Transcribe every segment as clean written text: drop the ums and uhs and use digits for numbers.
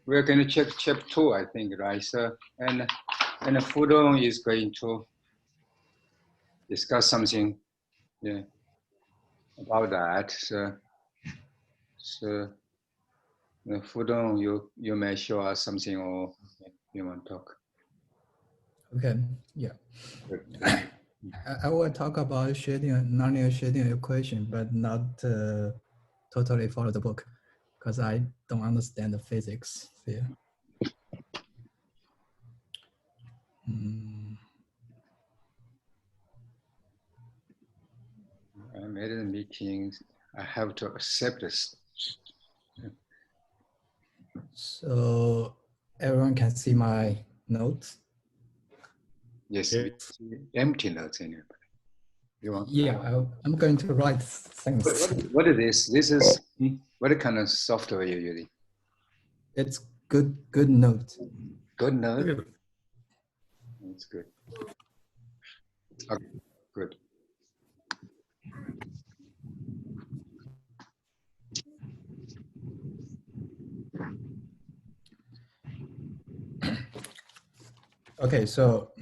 we're going to check chapter 2, I think, right? So, and Fourier is going to discuss something, yeah, about that. So Fourier, you may show us something, or you want to talk. Okay, yeah. Good. I will talk about nonlinear Schrödinger equation, but not totally follow the book, because I don't understand the physics here. I made a meeting. I have to accept this. So everyone can see my notes? Yes, empty notes in it. You want? Yeah, I'm going to write things. What is this? This is what kind of software you're using? It's good note. Good note? That's good. Okay, good. Okay, so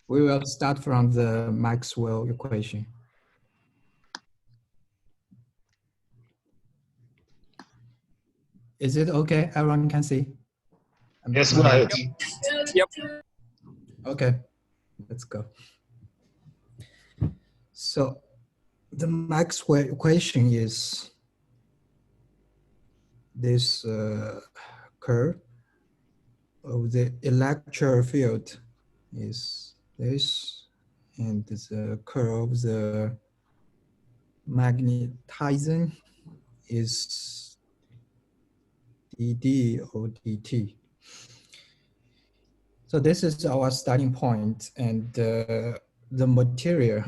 we will start from the Maxwell equation. Is it okay? Everyone can see? Yes, go ahead. Yep. Okay, let's go. So the Maxwell equation is this curve of the electric field is this, and the curve of the magnetizing is dd or dt. So this is our starting point, and the material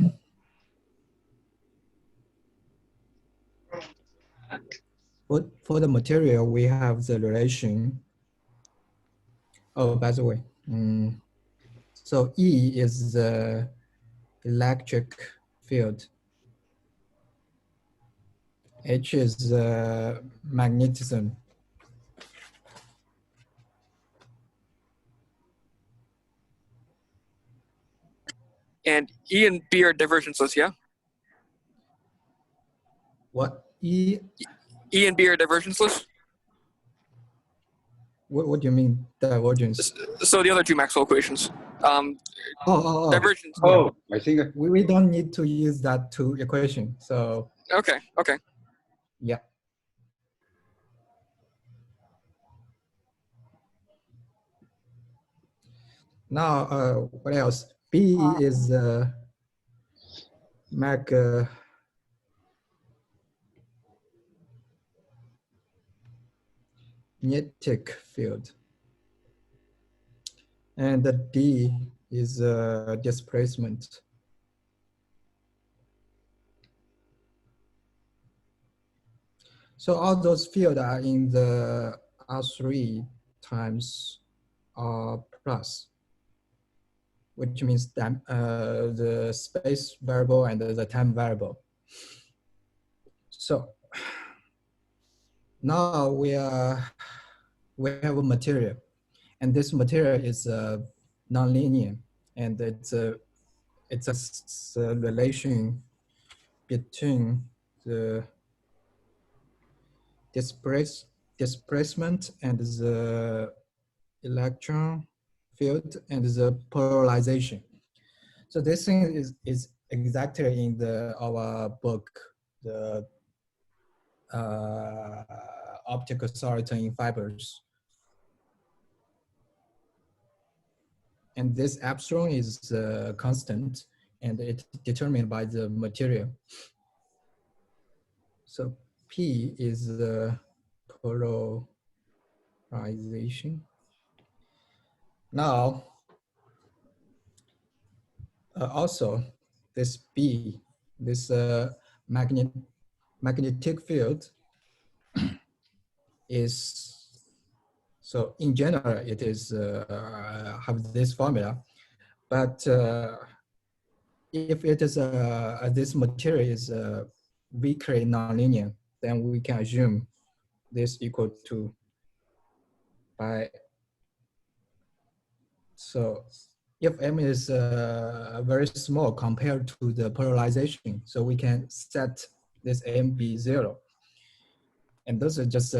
for the material we have the relation. Oh, by the way, so E is the electric field. H is magnetism. And E and B are divergenceless, yeah? What? E? E and B are divergenceless? What do you mean divergence? So the other two Maxwell equations. Divergence. Oh, I think we don't need to use that two equation. So okay. Yeah. Now, what else? B is magnetic field, and the D is displacement. So all those fields are in the R3 times R plus, which means that the space variable and the time variable. So now we have a material, and this material is nonlinear, and it's a relation between the displacement and the electron field and the polarization. So this thing is exactly in our book, the optical solenoid in fibers. And this epsilon is constant, and it's determined by the material. So P is the polarization. Now, also this B, this magnetic field is, so in general, it is have this formula, but if it is this material is weakly nonlinear, then we can assume this equal to by. So if M is very small compared to the polarization, so we can set this M be 0. And those are just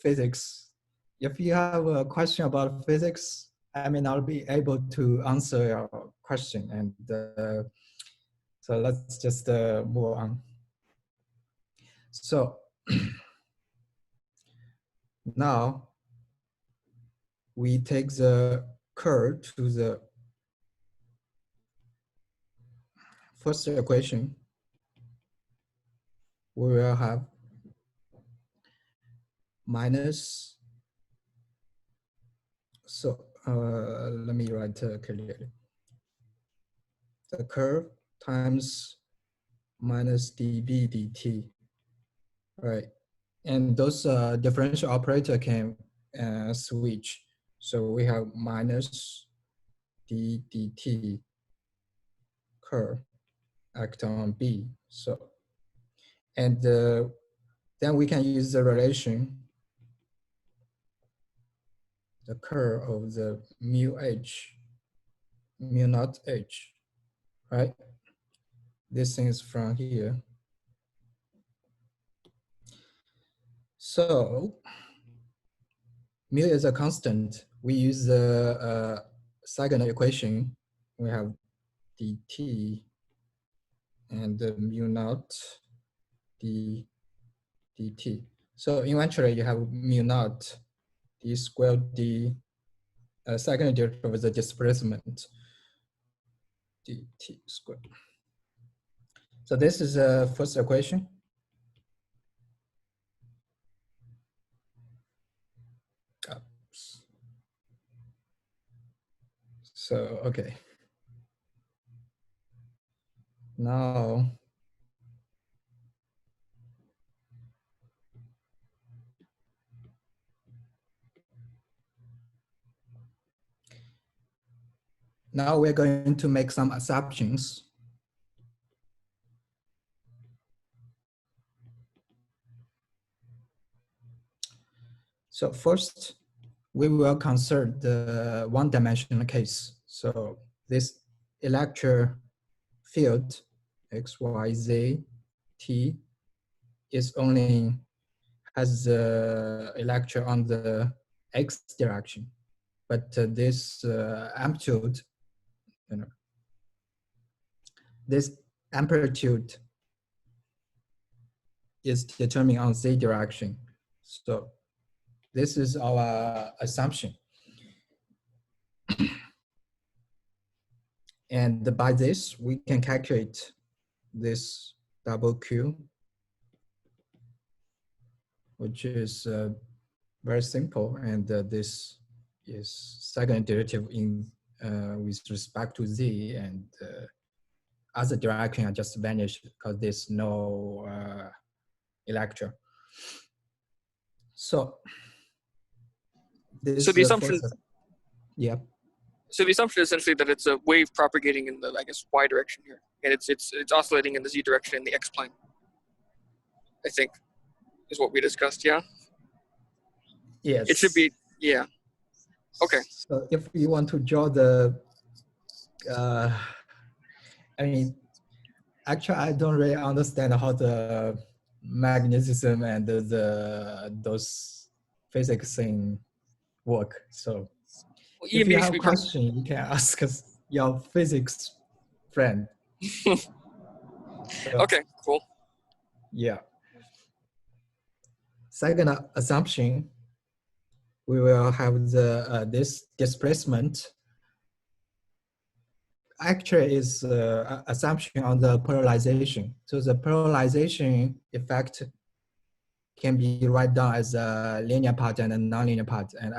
physics. If you have a question about physics, I may not be able to answer your question. And so let's just move on. So now we take the curve to the first equation. We will have minus, so let me write clearly. The curve times minus dB dt, right? And those differential operator can switch. So we have minus d dt curve act on B. So, and then we can use the relation, the curve of the mu h, mu naught h, right? This thing is from here. So mu is a constant. We use the second equation. We have dt and the mu naught dt. So eventually you have mu naught d squared d second derivative of the displacement dt squared. So this is the first equation. Oops. So, okay. Now, we're going to make some assumptions. So first, we will consider the one-dimensional case. So this electric field x, y, z, t is only has the electron on the x direction, but this amplitude, you know, this amplitude is determined on z direction. So this is our assumption. And by this, we can calculate this double Q, which is very simple. And this is second derivative in with respect to z, and other direction are just vanished because there's no electron. So this So the assumption, yeah. so the assumption is essentially that it's a wave propagating in the, I guess, y direction here, and it's oscillating in the z direction in the x plane, I think, is what we discussed. Yeah. Yes. It should be. Yeah. Okay. So if you want to draw the, I mean, actually, I don't really understand how the magnetism and those physics thing work. So Well, if you EMB have should a be question, you can ask your physics friend. So, okay. Cool. yeah. Second assumption, we will have the this displacement. Actually, is assumption on the polarization. So the polarization effect can be written down as a linear part and a nonlinear part. And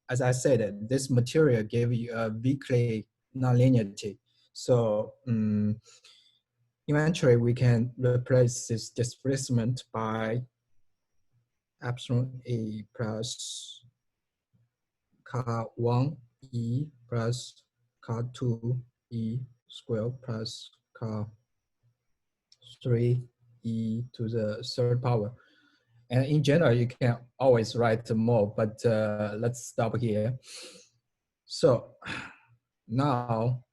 as I said, this material gave you a weakly nonlinearity. So eventually we can replace this displacement by epsilon A plus K1 E plus K2 E squared plus car 3 e to the third power. And in general, you can always write more, but let's stop here. So now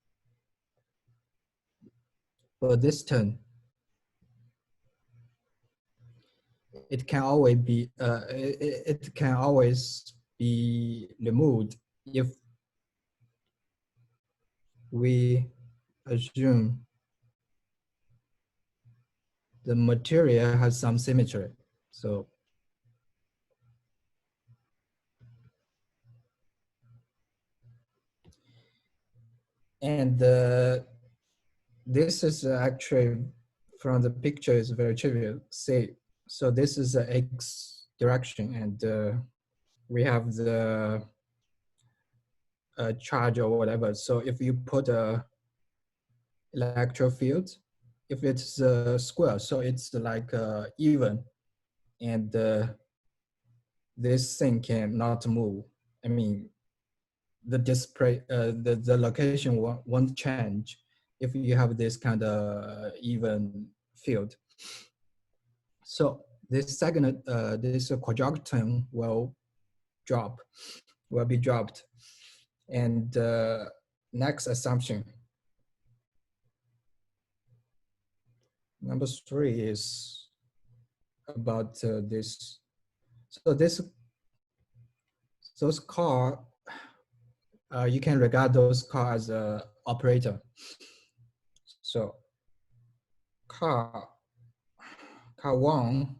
for this term, it can always be it can always be removed if we assume the material has some symmetry. So and this is actually from the picture is very trivial. Say, so this is the x direction, and we have the charge or whatever. So if you put a electric field, if it's a square, so it's like even, and this thing cannot move. I mean, the display, the location won't change if you have this kind of even field. So this second, this quadratic term will be dropped. And next assumption, number 3 is about this. So those car, you can regard those cars as an operator. So car 1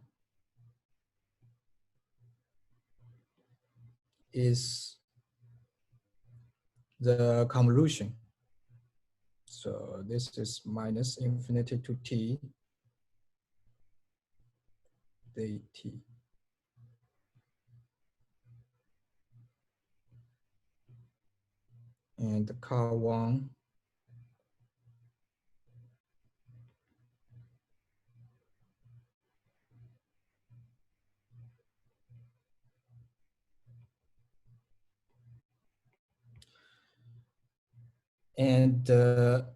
is the convolution. So this is minus infinity to t dt. And the car 1 and the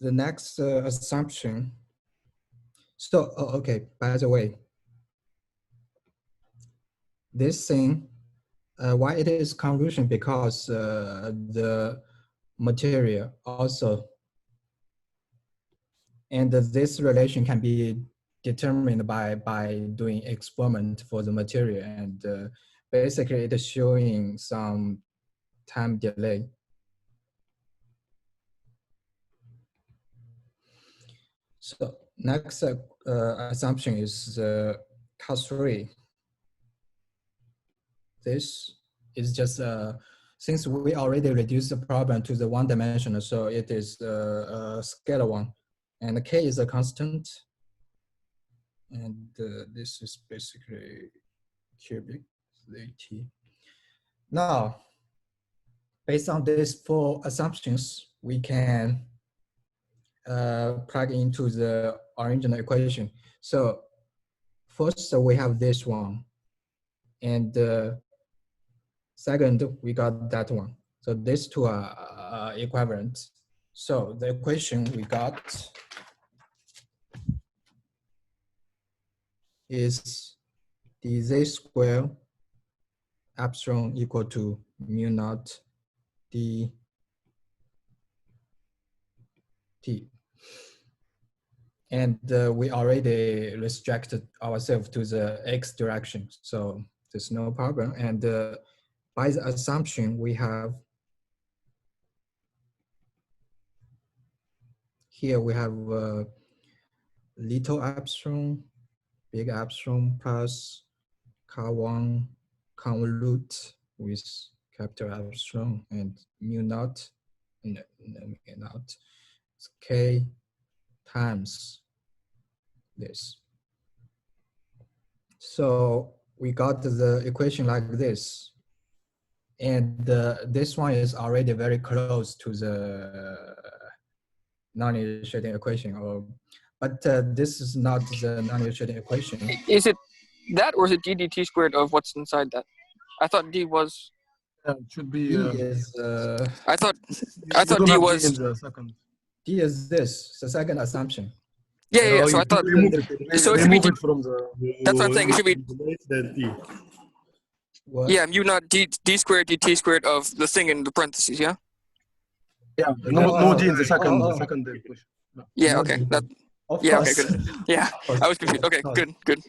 next assumption. So, okay, by the way, this thing, why it is convolution? Because the material also, and this relation can be determined by doing experiment for the material, and basically it is showing some time delay. So next assumption is car 3. This is just since we already reduced the problem to the one-dimensional, so it is a scalar one, and k is a constant, and this is basically cubic dt. Now, based on these 4 assumptions, we can plug into the original equation. So first we have this one, and second we got that one. So these 2 are equivalent. So the equation we got is dz square epsilon equal to mu naught d t. And we already restricted ourselves to the x direction, so there's no problem. And by the assumption, we have here we have little epsilon, big epsilon plus car 1 convolute with capital epsilon, and mu naught, mu naught, k times this. So we got the equation like this, and this one is already very close to the nonlinear Schrödinger equation, but this is not the nonlinear Schrödinger equation. Is it that, or is it d dt squared of what's inside that? I thought d was It should be. D is I thought You don't D have was. D in the second. D is this, the second assumption. Yeah. No, So you I thought. remove So it should be remove D. it from the. That's what I'm saying. It should be. Then D. What? Yeah, mu naught D squared dt squared of the thing in the parentheses. Yeah. Yeah, no D in the second. oh. Second equation. Yeah. No Okay. D. That. Of Yeah. Okay. course. Good. Yeah. Of course, I was confused. of Okay. course. Good. Good.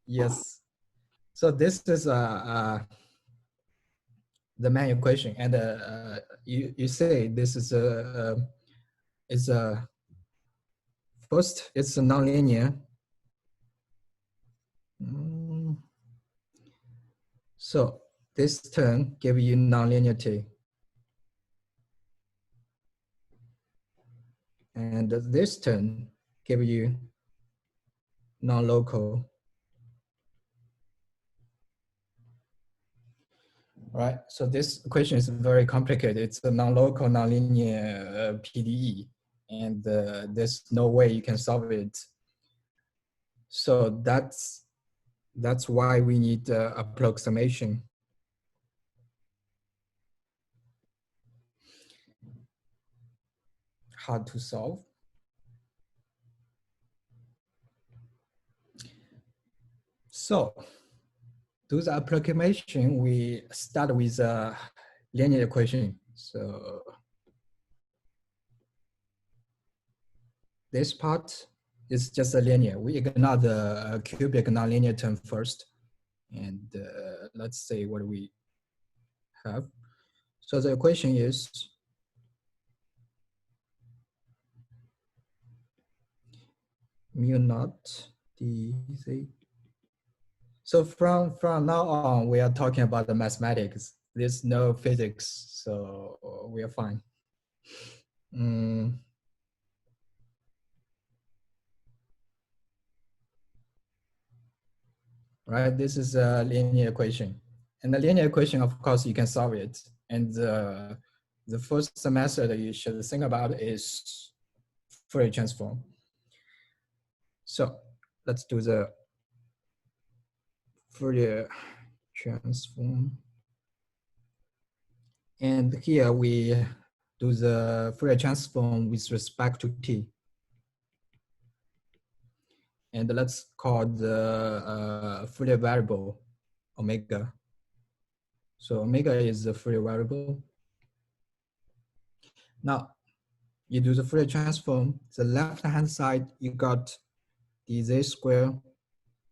Yes. So this is the main equation, and you say this is first it's a nonlinear. So this term give you nonlinearity, and this term give you non-local. Right, so this equation is very complicated. It's a non-local, nonlinear PDE, and there's no way you can solve it. So that's why we need approximation. How to solve? So, to the approximation, we start with a linear equation. So this part is just a linear. We ignore the cubic nonlinear term first. And let's say what we have. So the equation is mu naught dz. So from now on, we are talking about the mathematics. There's no physics, so we are fine. Right, this is a linear equation. And the linear equation, of course, you can solve it. And the first semester that you should think about is Fourier transform. So let's do the Fourier transform. And here we do the Fourier transform with respect to t. And let's call the Fourier variable omega. So omega is the Fourier variable. Now, you do the Fourier transform. The left-hand side, you got dz square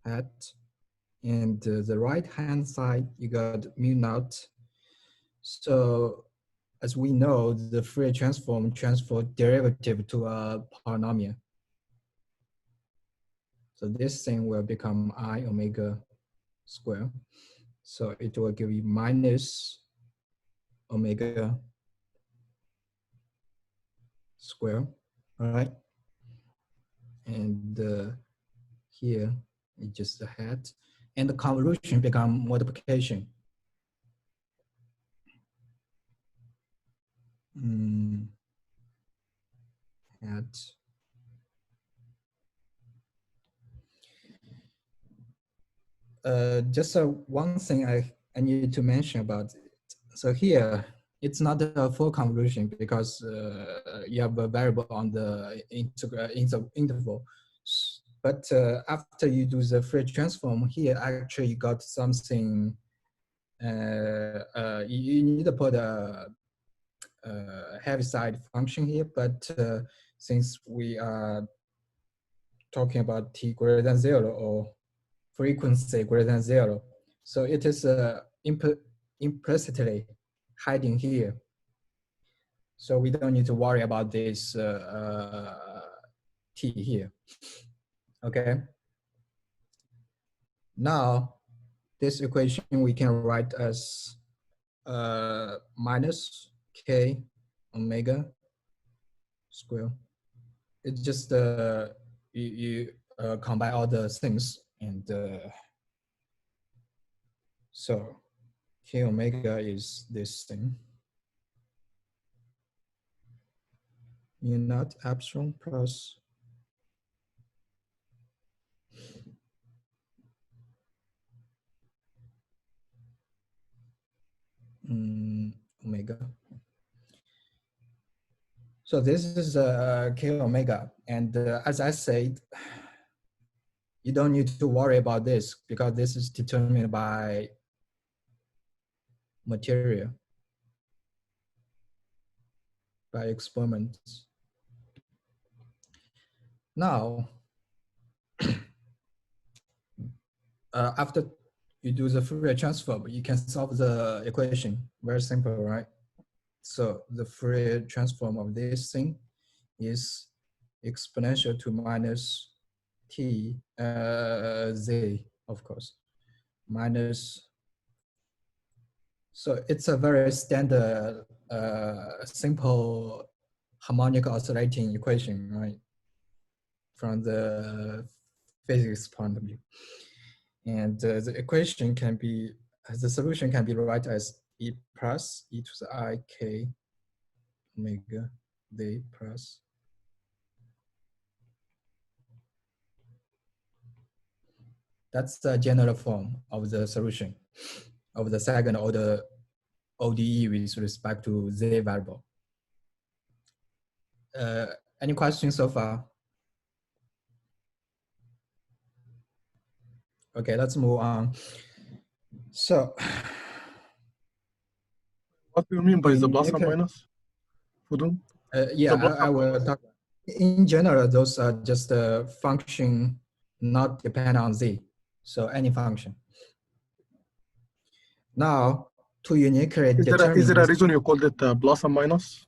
hat, and the right-hand side, you got mu naught. So as we know, the Fourier transform transfer derivative to a polynomial. So this thing will become I omega square. So it will give you minus omega square, all right? And here it's just a hat. And the convolution become multiplication. Hat. Just one thing I need to mention about it. So here, it's not a full convolution because you have a variable on the interval. But after you do the Fourier transform here, actually you got something, you need to put a heaviside function here, but since we are talking about t greater than 0 or frequency greater than 0, so it is implicitly hiding here. So we don't need to worry about this t here, okay? Now, this equation we can write as minus k omega square. It's just you combine all the things, and so k omega is this thing. mu naught epsilon plus omega. So this is k omega, and as I said, you don't need to worry about this because this is determined by material, by experiments. Now, after you do the Fourier transform, you can solve the equation. Very simple, right? So the Fourier transform of this thing is exponential to minus t z, of course, minus. So it's a very standard, simple harmonic oscillating equation, right? From the physics point of view. And the equation can be, the solution can be written as e plus e to the I k omega d plus that's the general form of the solution of the second order ODE with respect to z variable. Any questions so far? Okay, let's move on. So, What do you mean by the plus and okay. minus? Fudun? Yeah, The plus I will talk. In general, those are just a function not depend on z. So any function. Now, to uniquely determine. Is there a reason you called it plus and minus?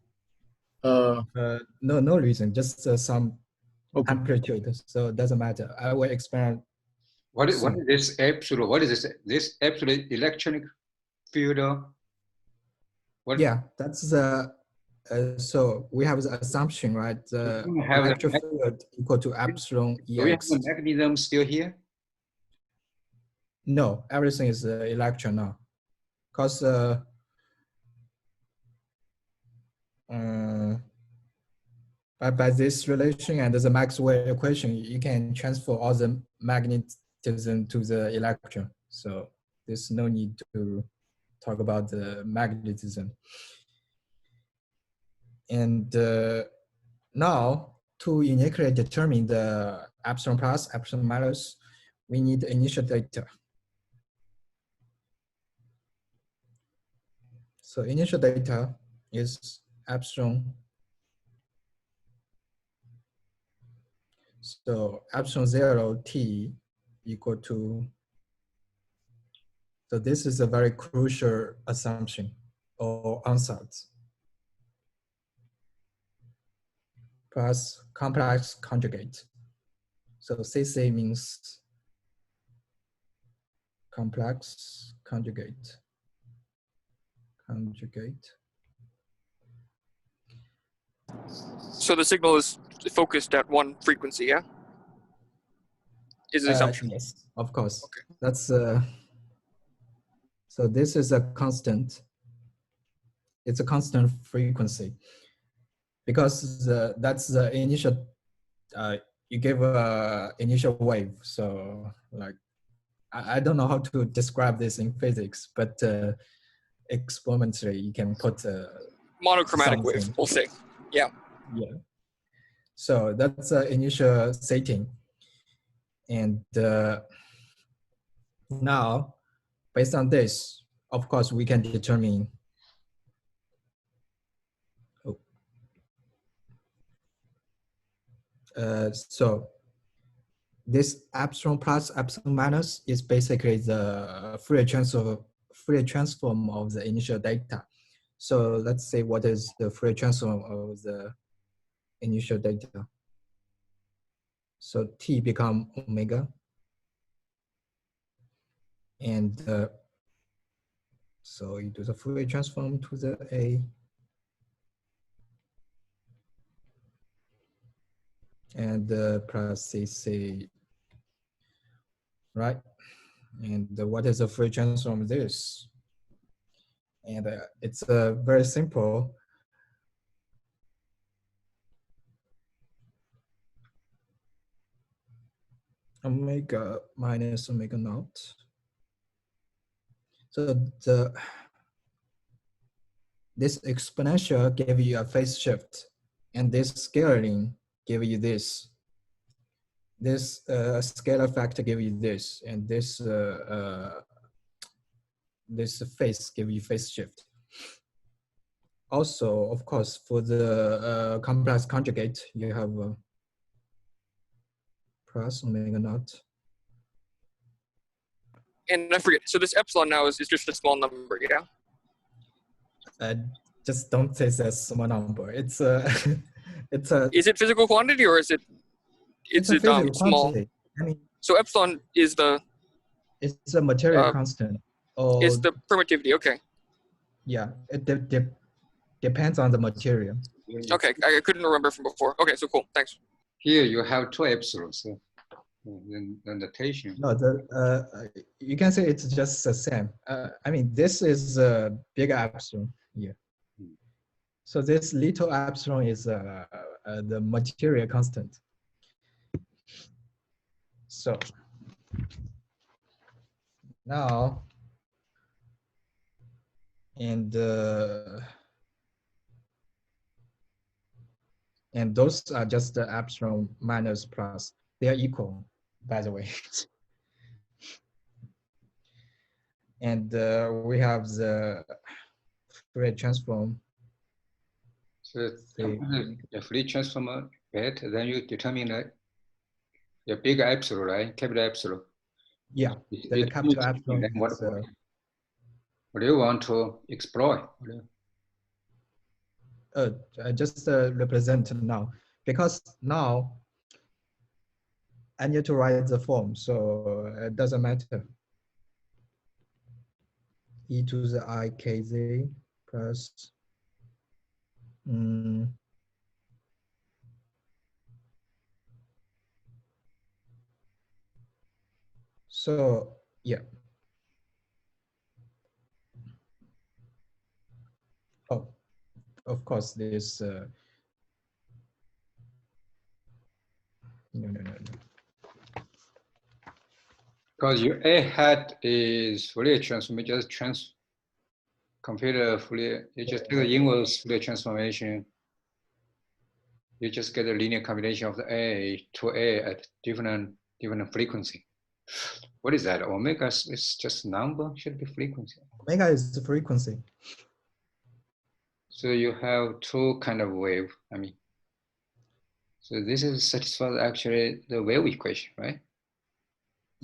No reason, just some Okay. amplitude. So it doesn't matter. I will explain. What is this absolute? What is this absolute electronic field? What? Yeah, that's the. So we have the assumption, right? The electric field equal to epsilon EX. Do we have the mechanism still here? No, everything is electron now, because by this relation and the Maxwell equation, you can transfer all the magnetism to the electron. So there's no need to talk about the magnetism. And now, to uniquely determine the epsilon plus, epsilon minus, we need initial data. So initial data is epsilon. So epsilon 0 t equal to, so this is a very crucial assumption or ansatz. Plus complex conjugate. So CC means complex conjugate. So the signal is focused at one frequency, yeah? Is the assumption? Yes, of course. Okay. That's so this is a constant. It's a constant frequency because that's the initial. You give a initial wave. So like, I don't know how to describe this in physics, but experimentally you can put Monochromatic something. wave, we'll say. Yeah. Yeah. So that's initial setting. And now, based on this, of course, we can determine. So this epsilon plus epsilon minus is basically the Fourier transform of the initial data. So let's say what is the Fourier transform of the initial data. So t become omega, and so you do the Fourier transform to the a, and plus cc, right? And what is the Fourier transform of this? And it's very simple. Omega minus omega naught. So this exponential give you a phase shift, and this scaling give you this. This scalar factor give you this, and this this phase give you phase shift. Also, of course, for the complex conjugate, you have plus omega naught. And I forget. So this epsilon now is just a small number, yeah. Just don't say that small number. It's a, it's a. Is it physical quantity or is it? It's a physical small. quantity. I mean, so epsilon is the. It's a material constant. Or is the permittivity? Okay. Yeah, it depends on the material. Okay, I couldn't remember from before. Okay, so cool. Thanks. Here you have two epsilons. The notation. No, you can say it's just the same. I mean, this is a bigger epsilon here. So this little epsilon is the material constant. So now, and those are just the epsilon minus plus. They are equal, by the way. And we have the Fourier transform. So the Fourier transform bet, then you determine the bigger epsilon, right? Capital epsilon. Yeah, the capital epsilon. What do you want to explore? I just represent now, because now I need to write the form, so it doesn't matter. E to the I kz plus so yeah. Oh, of course, this no. Because your A hat is Fourier transform, you just computer Fourier, you just do the inverse Fourier transformation. You just get a linear combination of the A to A at different frequency. What is that? Omega is just number, should be frequency. Omega is the frequency. So you have two kind of wave, I mean. So this is satisfies actually the wave equation, right?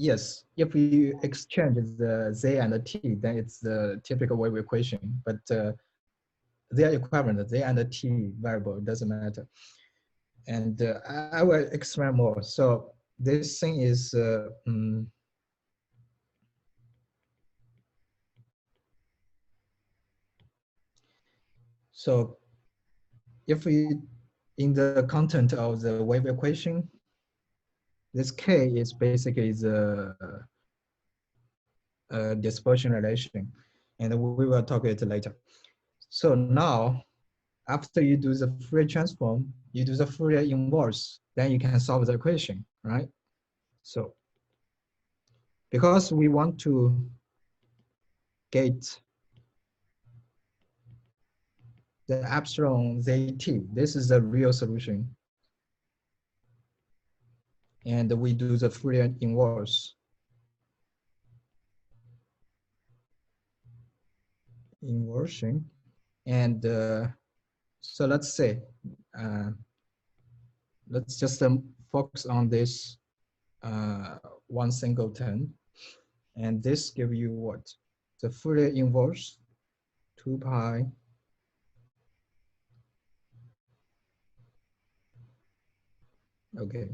Yes, if we exchange the Z and the T, then it's the typical wave equation, but they are equivalent, Z and the T variable, it doesn't matter. And I will explain more. So this thing is, so if we, in the content of the wave equation, this K is basically the dispersion relation, and we will talk it later. So now, after you do the Fourier transform, you do the Fourier inverse, then you can solve the equation, right? So, because we want to get the epsilon ZT, this is the real solution. And we do the Fourier inverse. Inversion. And so let's say, let's just focus on this one singleton. And this give you what? The Fourier inverse, 2 pi. Okay,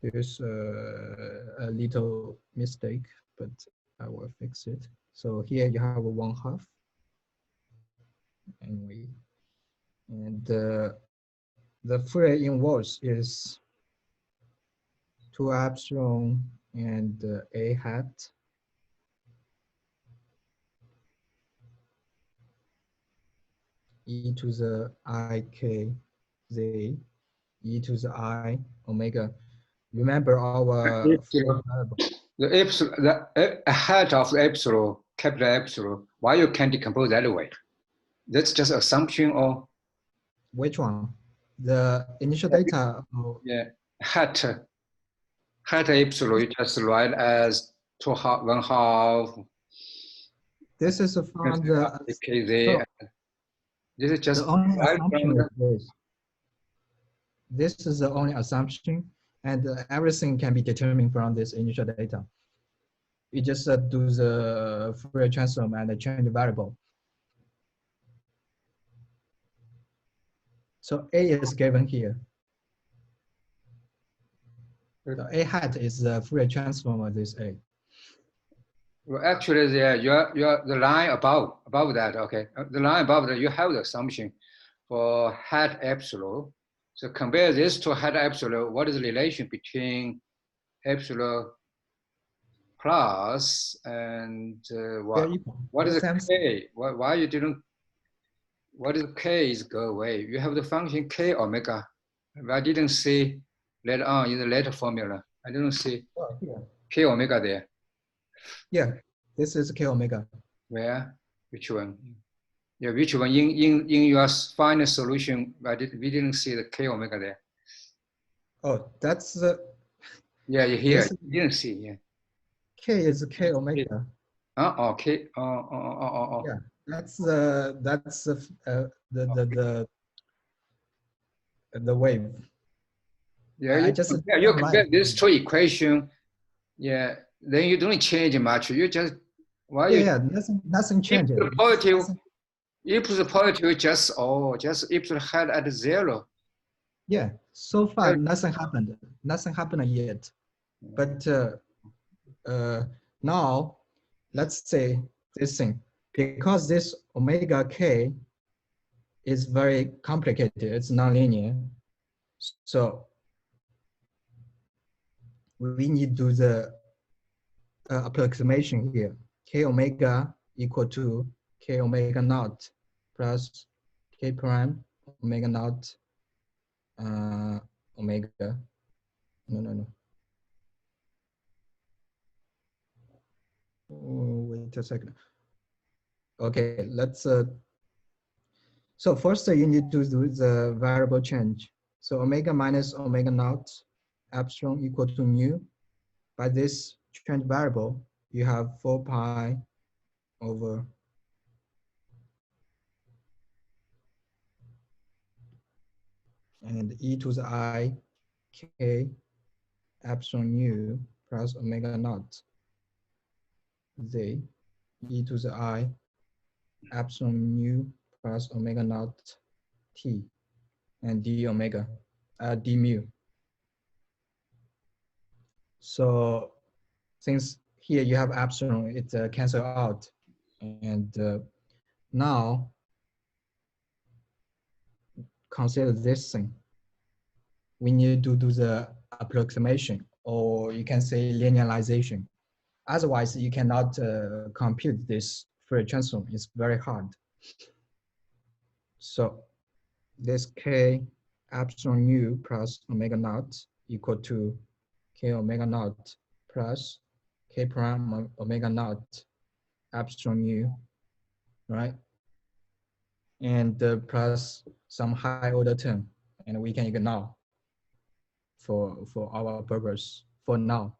there's a little mistake, but I will fix it. So here you have a 1/2. And the Fourier inverse is 2 epsilon and A hat e to the I k z e to the I omega. Remember our the epsilon, the hat of the epsilon, capital epsilon. Why you can't decompose that way? That's just assumption or Which one? The initial data. yeah, hat epsilon you just write as 1/2. This is from the. KZ. This is just The only right assumption from is this. This is the only assumption, and everything can be determined from this initial data. You just do the Fourier transform and change the variable. So A is given here. The A hat is the Fourier transform of this A. Well, actually, you're the line above that. Okay, the line above that you have the assumption for hat epsilon. So compare this to hat epsilon. What is the relation between epsilon plus and what is the k? Why you didn't? What is k is go away? You have the function k omega. I didn't see later on in the later formula. I didn't see k omega there. Yeah, this is k omega. Where? Which one? Yeah, which one in your final solution? We didn't see the k omega there. Oh, that's the. Yeah, you here. You didn't see. Yeah. K is k omega. Okay. Yeah, that's the wave. Yeah, you compare these two equations. Yeah, then you don't change much. You just nothing changes. If the positive just if the head at 0. Yeah, so far nothing happened. Nothing happened yet. But now let's say this thing, because this omega k is very complicated. It's nonlinear. So we need to do the approximation here. K omega equal to k omega naught plus k prime omega naught omega. No. Oh, wait a second. Okay, let's. So first you need to do the variable change. So omega minus omega naught epsilon equal to mu. By this change variable, you have 4 pi over and e to the I k epsilon mu plus omega naught z e to the I epsilon mu plus omega naught t and d omega d mu. So since here you have epsilon, it cancel out. And now consider this thing. We need to do the approximation, or you can say linearization. Otherwise, you cannot compute this Fourier transform. It's very hard. So this k epsilon mu plus omega naught equal to k omega naught plus k prime omega naught epsilon mu, right? And plus some high order term, and we can ignore for our purpose for now.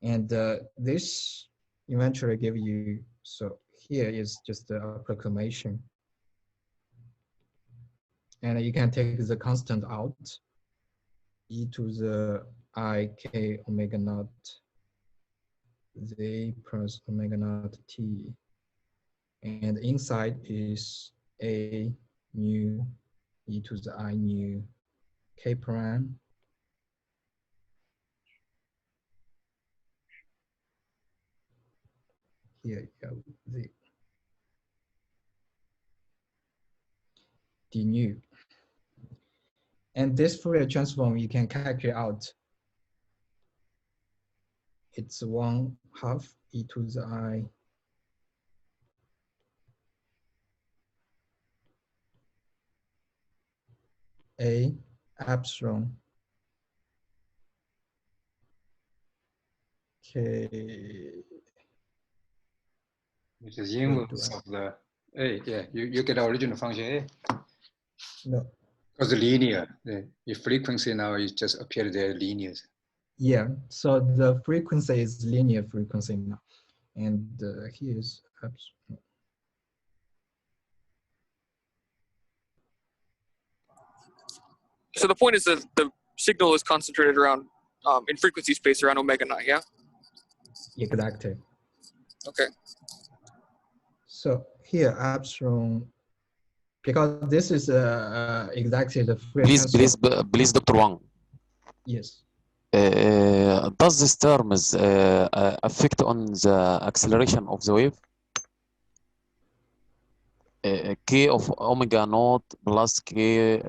And this eventually give you, so here is just the approximation. And you can take the constant out, e to the I k omega naught z plus omega naught t. And inside is a mu e to the I mu k prime here you have the d nu. And this Fourier transform you can calculate out. It's 1/2 e to the I a epsilon k, which is inverse of the A, yeah, you get the original function A. No. Because linear, your frequency now is just appear there linear. Yeah, so the frequency is linear frequency now. And here's absolute. So the point is that the signal is concentrated around in frequency space around omega naught. Yeah. Exactly. Okay. So here epsilon, because this is exactly the Fourier Please, transform. please, Dr. Wang. Yes. Does this term affect on the acceleration of the wave? K of omega naught plus K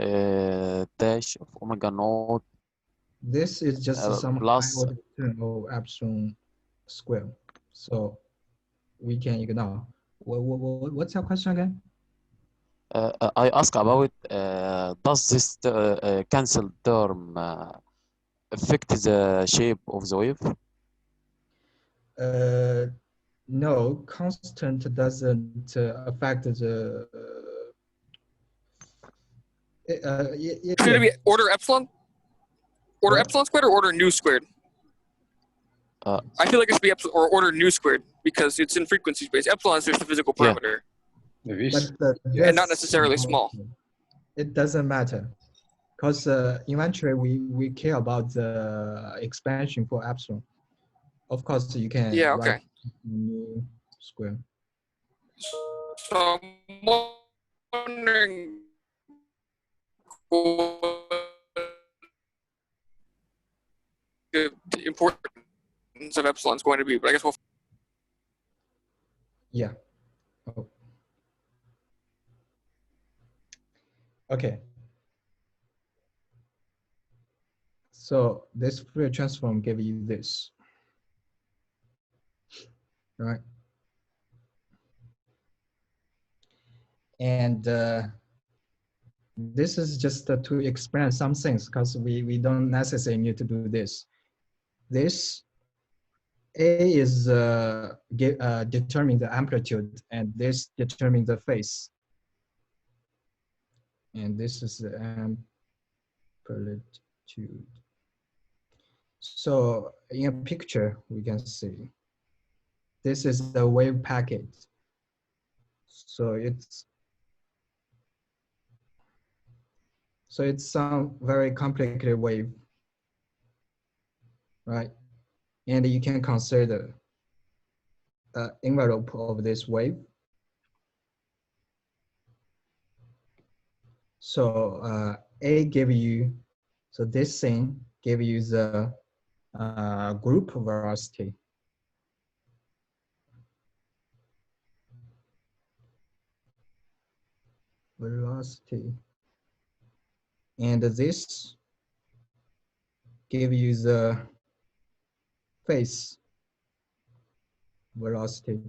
dash of omega naught This is just some plus high order term of epsilon square. So we can ignore. What's your question again? I ask about does this cancelled term affect the shape of the wave? No, constant doesn't affect the. Should it be order epsilon? Order What? epsilon squared or order nu squared? I feel like it should be epsilon or order nu squared because it's in frequency space. Epsilon is just a physical Yeah. parameter But and not necessarily small. It doesn't matter, because eventually we care about the expansion for epsilon. Of course, you can Yeah. Okay. write nu square. So I'm wondering what the importance of epsilon is going to be, but I guess we'll. Yeah. Oh. Okay. So this Fourier transform gave you this, right? And this is just to explain some things, because we don't necessarily need to do this. This A is determining the amplitude, and this determines the phase. And this is the amplitude. So in a picture, we can see this is the wave packet. So it's some very complicated wave, right? And you can consider envelope of this wave. So A give you, so this thing give you the group velocity. And this give you the phase velocity.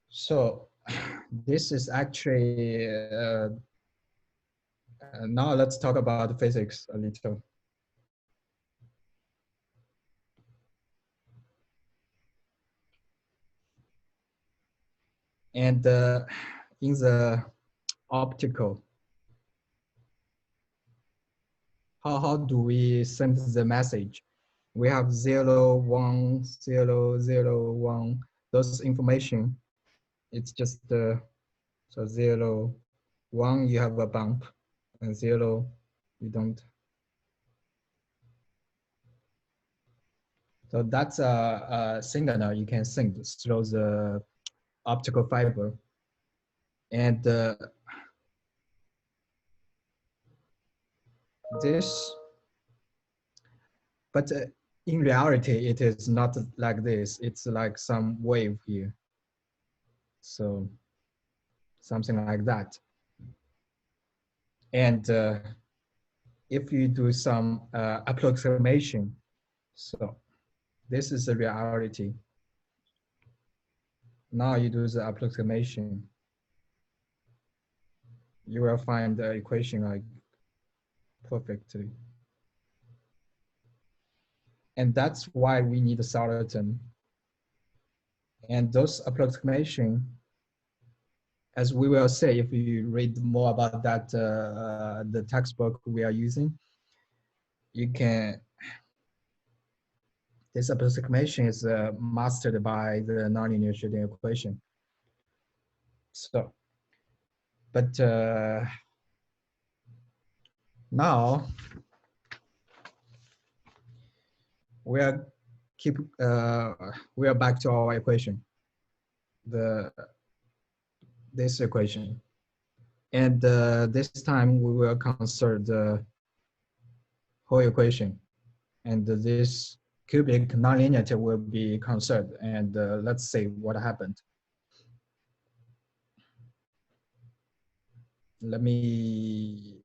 So this is actually, now let's talk about physics a little. And in the optical, how do we send the message? We have 0, 1, 0, 0, 1, those information. It's just so 0, 1, you have a bump, and 0, you don't. So that's a signal you can send through the optical fiber. And this, but in reality, it is not like this. It's like some wave here. So something like that. And if you do some approximation, so this is the reality. Now you do the approximation, you will find the equation like perfectly. And that's why we need a solid term. And those approximation, as we will say if you read more about that, the textbook we are using, you can, this approximation is mastered by the nonlinear Schrödinger equation. So, but now we are back to our equation, this equation, and this time we will consider the whole equation, and this cubic nonlinearity will be considered, and let's see what happened. Let me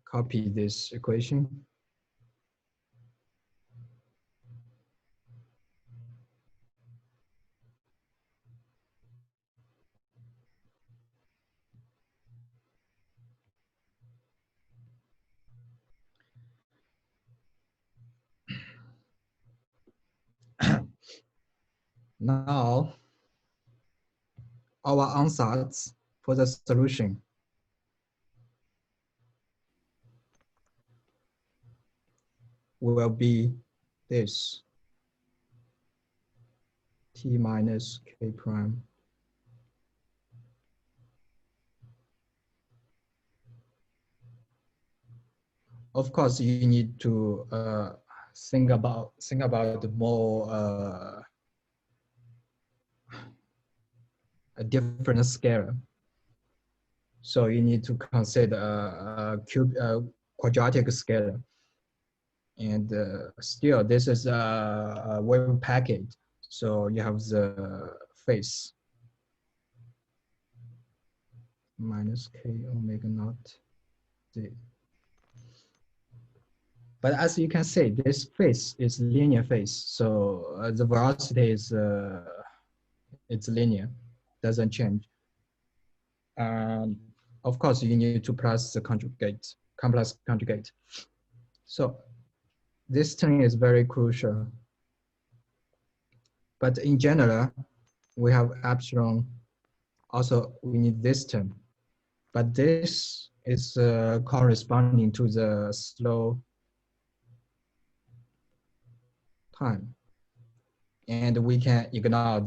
copy this equation. Now, our ansatz for the solution will be this, t minus k prime. Of course, you need to think about more a different scale. So you need to consider a quadratic scale, and still this is a wave packet. So you have the phase minus k omega naught z. But as you can see, this phase is linear phase. So the velocity is it's linear, doesn't change. And of course, you need to plus the conjugate, complex conjugate. So this thing is very crucial. But in general, we have epsilon. Also, we need this term. But this is corresponding to the slow time. And we can ignore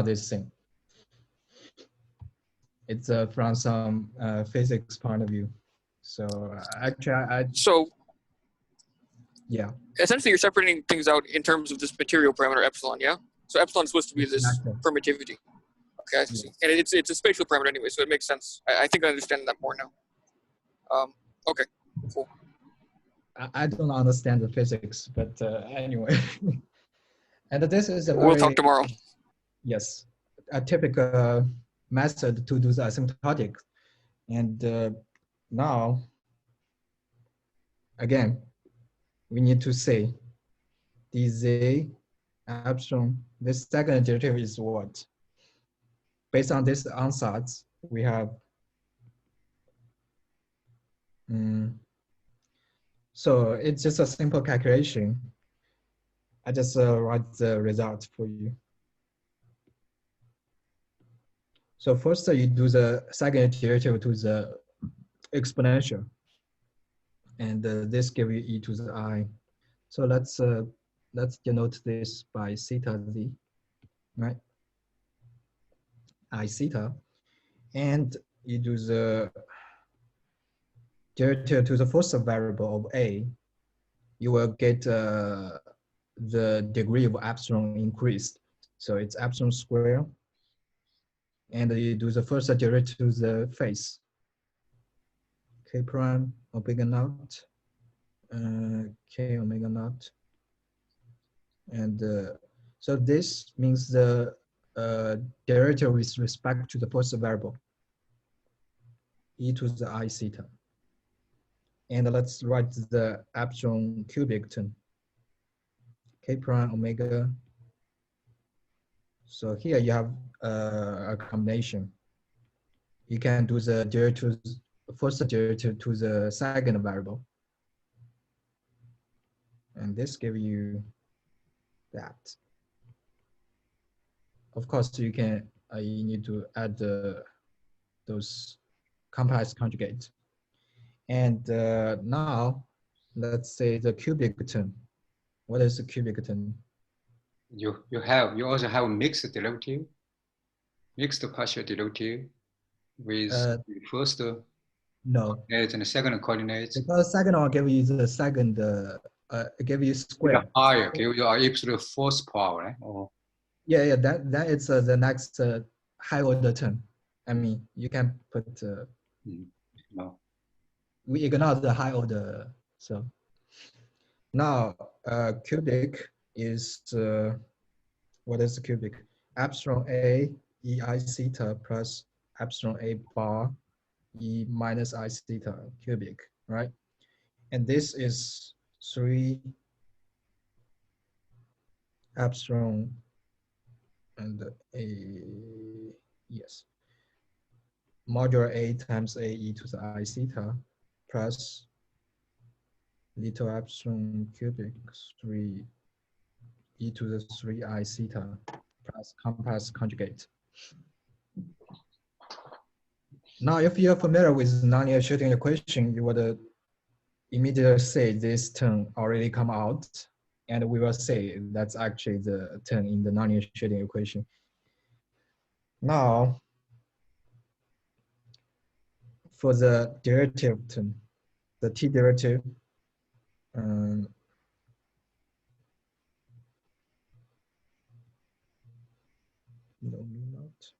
this thing. It's from some physics point of view. So actually, yeah. Essentially, you're separating things out in terms of this material parameter epsilon, yeah? So epsilon is supposed to be this Exactly. permittivity. Okay, I see. And it's a spatial parameter anyway, so it makes sense. I think I understand that more now. Okay, cool. I don't understand the physics, but anyway. And this is a We'll very, talk tomorrow. yes, a typical method to do the asymptotic. And now, again, we need to say dz epsilon, this second derivative is what? Based on this ansatz, we have, so it's just a simple calculation. I just write the result for you. So first you do the second derivative to the exponential, and this gives you e to the I. So let's denote this by theta z, right? I theta, and you do the derivative to the first variable of a, you will get the degree of epsilon increased. So it's epsilon square, and you do the first derivative to the phase, k prime omega naught, k omega naught, and so this means the derivative with respect to the first variable, e to the I theta. And let's write the epsilon cubic term, k prime omega. So here you have a combination. You can do the derivative, first derivative to the second variable. And this gives you that. Of course, you can. You need to add those complex conjugate. And now, let's say the cubic term. What is the cubic term? You also have mixed derivative, mixed partial derivative with the first No, coordinates and the second coordinates. because second one give you the second, give you square. Higher, give you absolute fourth power, right? Or Yeah, that is the next high order term. I mean, you can put. no. We ignore the high order. So now cubic is what is the cubic? Epsilon A E I theta plus epsilon A bar E minus I theta cubic, right? And this is 3 epsilon and A, yes, modular A times A e to the I theta plus little epsilon cubic 3 e to the 3I theta plus complex conjugate. Now, if you're familiar with nonlinear Schrödinger equation, you would immediately say this term already come out, and we will say that's actually the term in the nonlinear Schrödinger equation. Now, for the derivative term, the t derivative, no, not.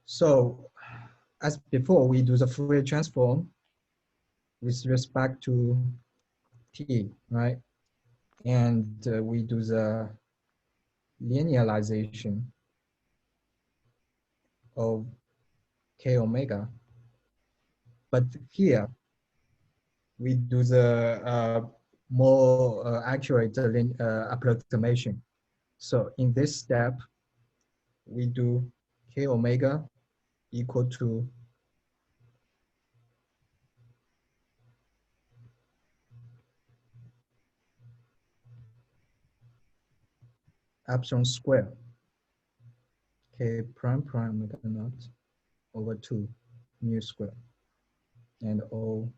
So, as before, we do the Fourier transform with respect to t, right? And we do the linearization of k omega. But here, we do the more accurate approximation. So in this step, we do k omega equal to epsilon square k prime prime omega naught over 2 mu square and O.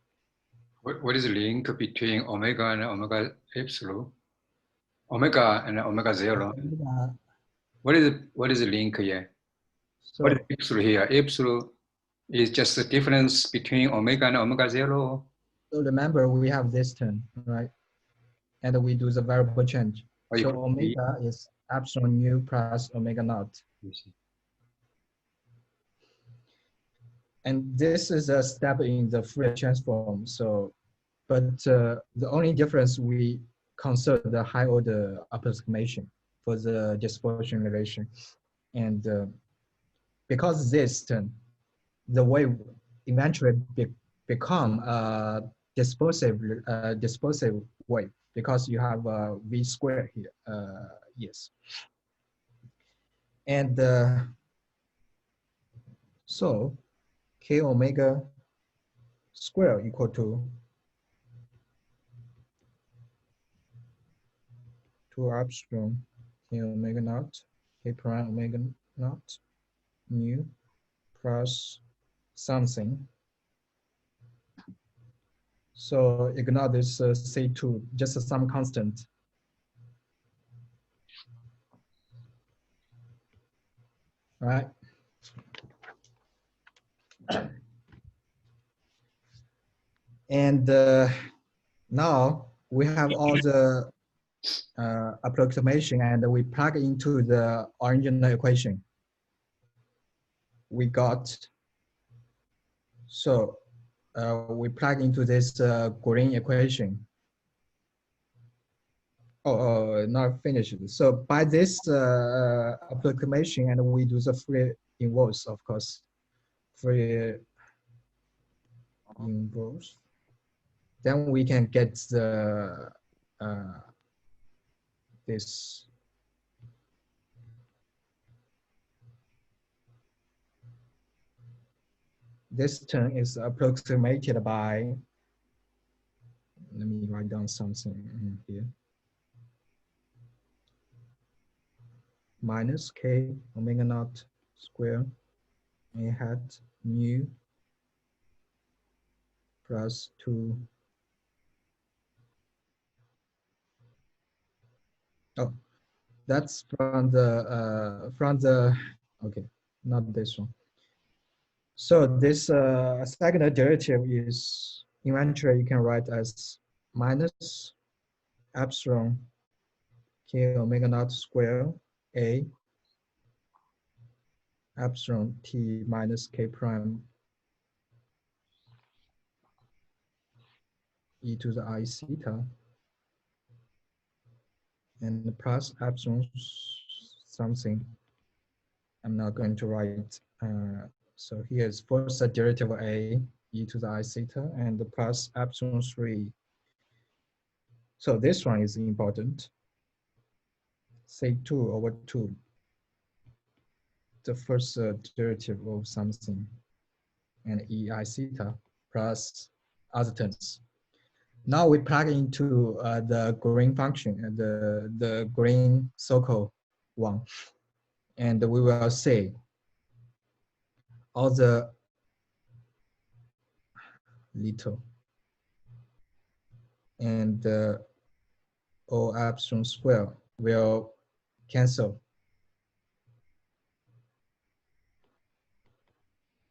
What is the link between omega and omega epsilon? Omega and omega zero. What is the link here? So, What is epsilon here? Epsilon is just the difference between omega and omega zero. so remember we have this term, right? And we do the variable change. Or you So could omega is epsilon mu plus omega naught. And this is a step in the Fourier transform. So, but the only difference we consider the high order approximation for the dispersion relation. And because this term, the wave eventually become a dispersive wave because you have v squared here. Yes. And so k omega square equal to 2 epsilon k omega naught k prime omega naught mu plus something. So ignore this C2, just some constant. Right? And now we have all the approximation and we plug into the original equation. We got, so we plug into this green equation. Not finished. So by this approximation, and we do the Fourier inverse, of course. Fourier inverse. Then we can get the this. this term is approximated by, let me write down something here, minus k omega naught square a hat mu plus 2. Oh, that's from the, okay, not this one. So this second derivative is eventually you can write as minus epsilon k omega naught square a epsilon t minus k prime e to the I theta and plus epsilon something. I'm not going to write. So here's first the derivative of a e to the I theta and the plus epsilon 3. So this one is important. Say 2 over 2. The first derivative of something and e I theta plus other terms. Now we plug into the green function, the green circle one, and we will say all the little and O epsilon square will cancel.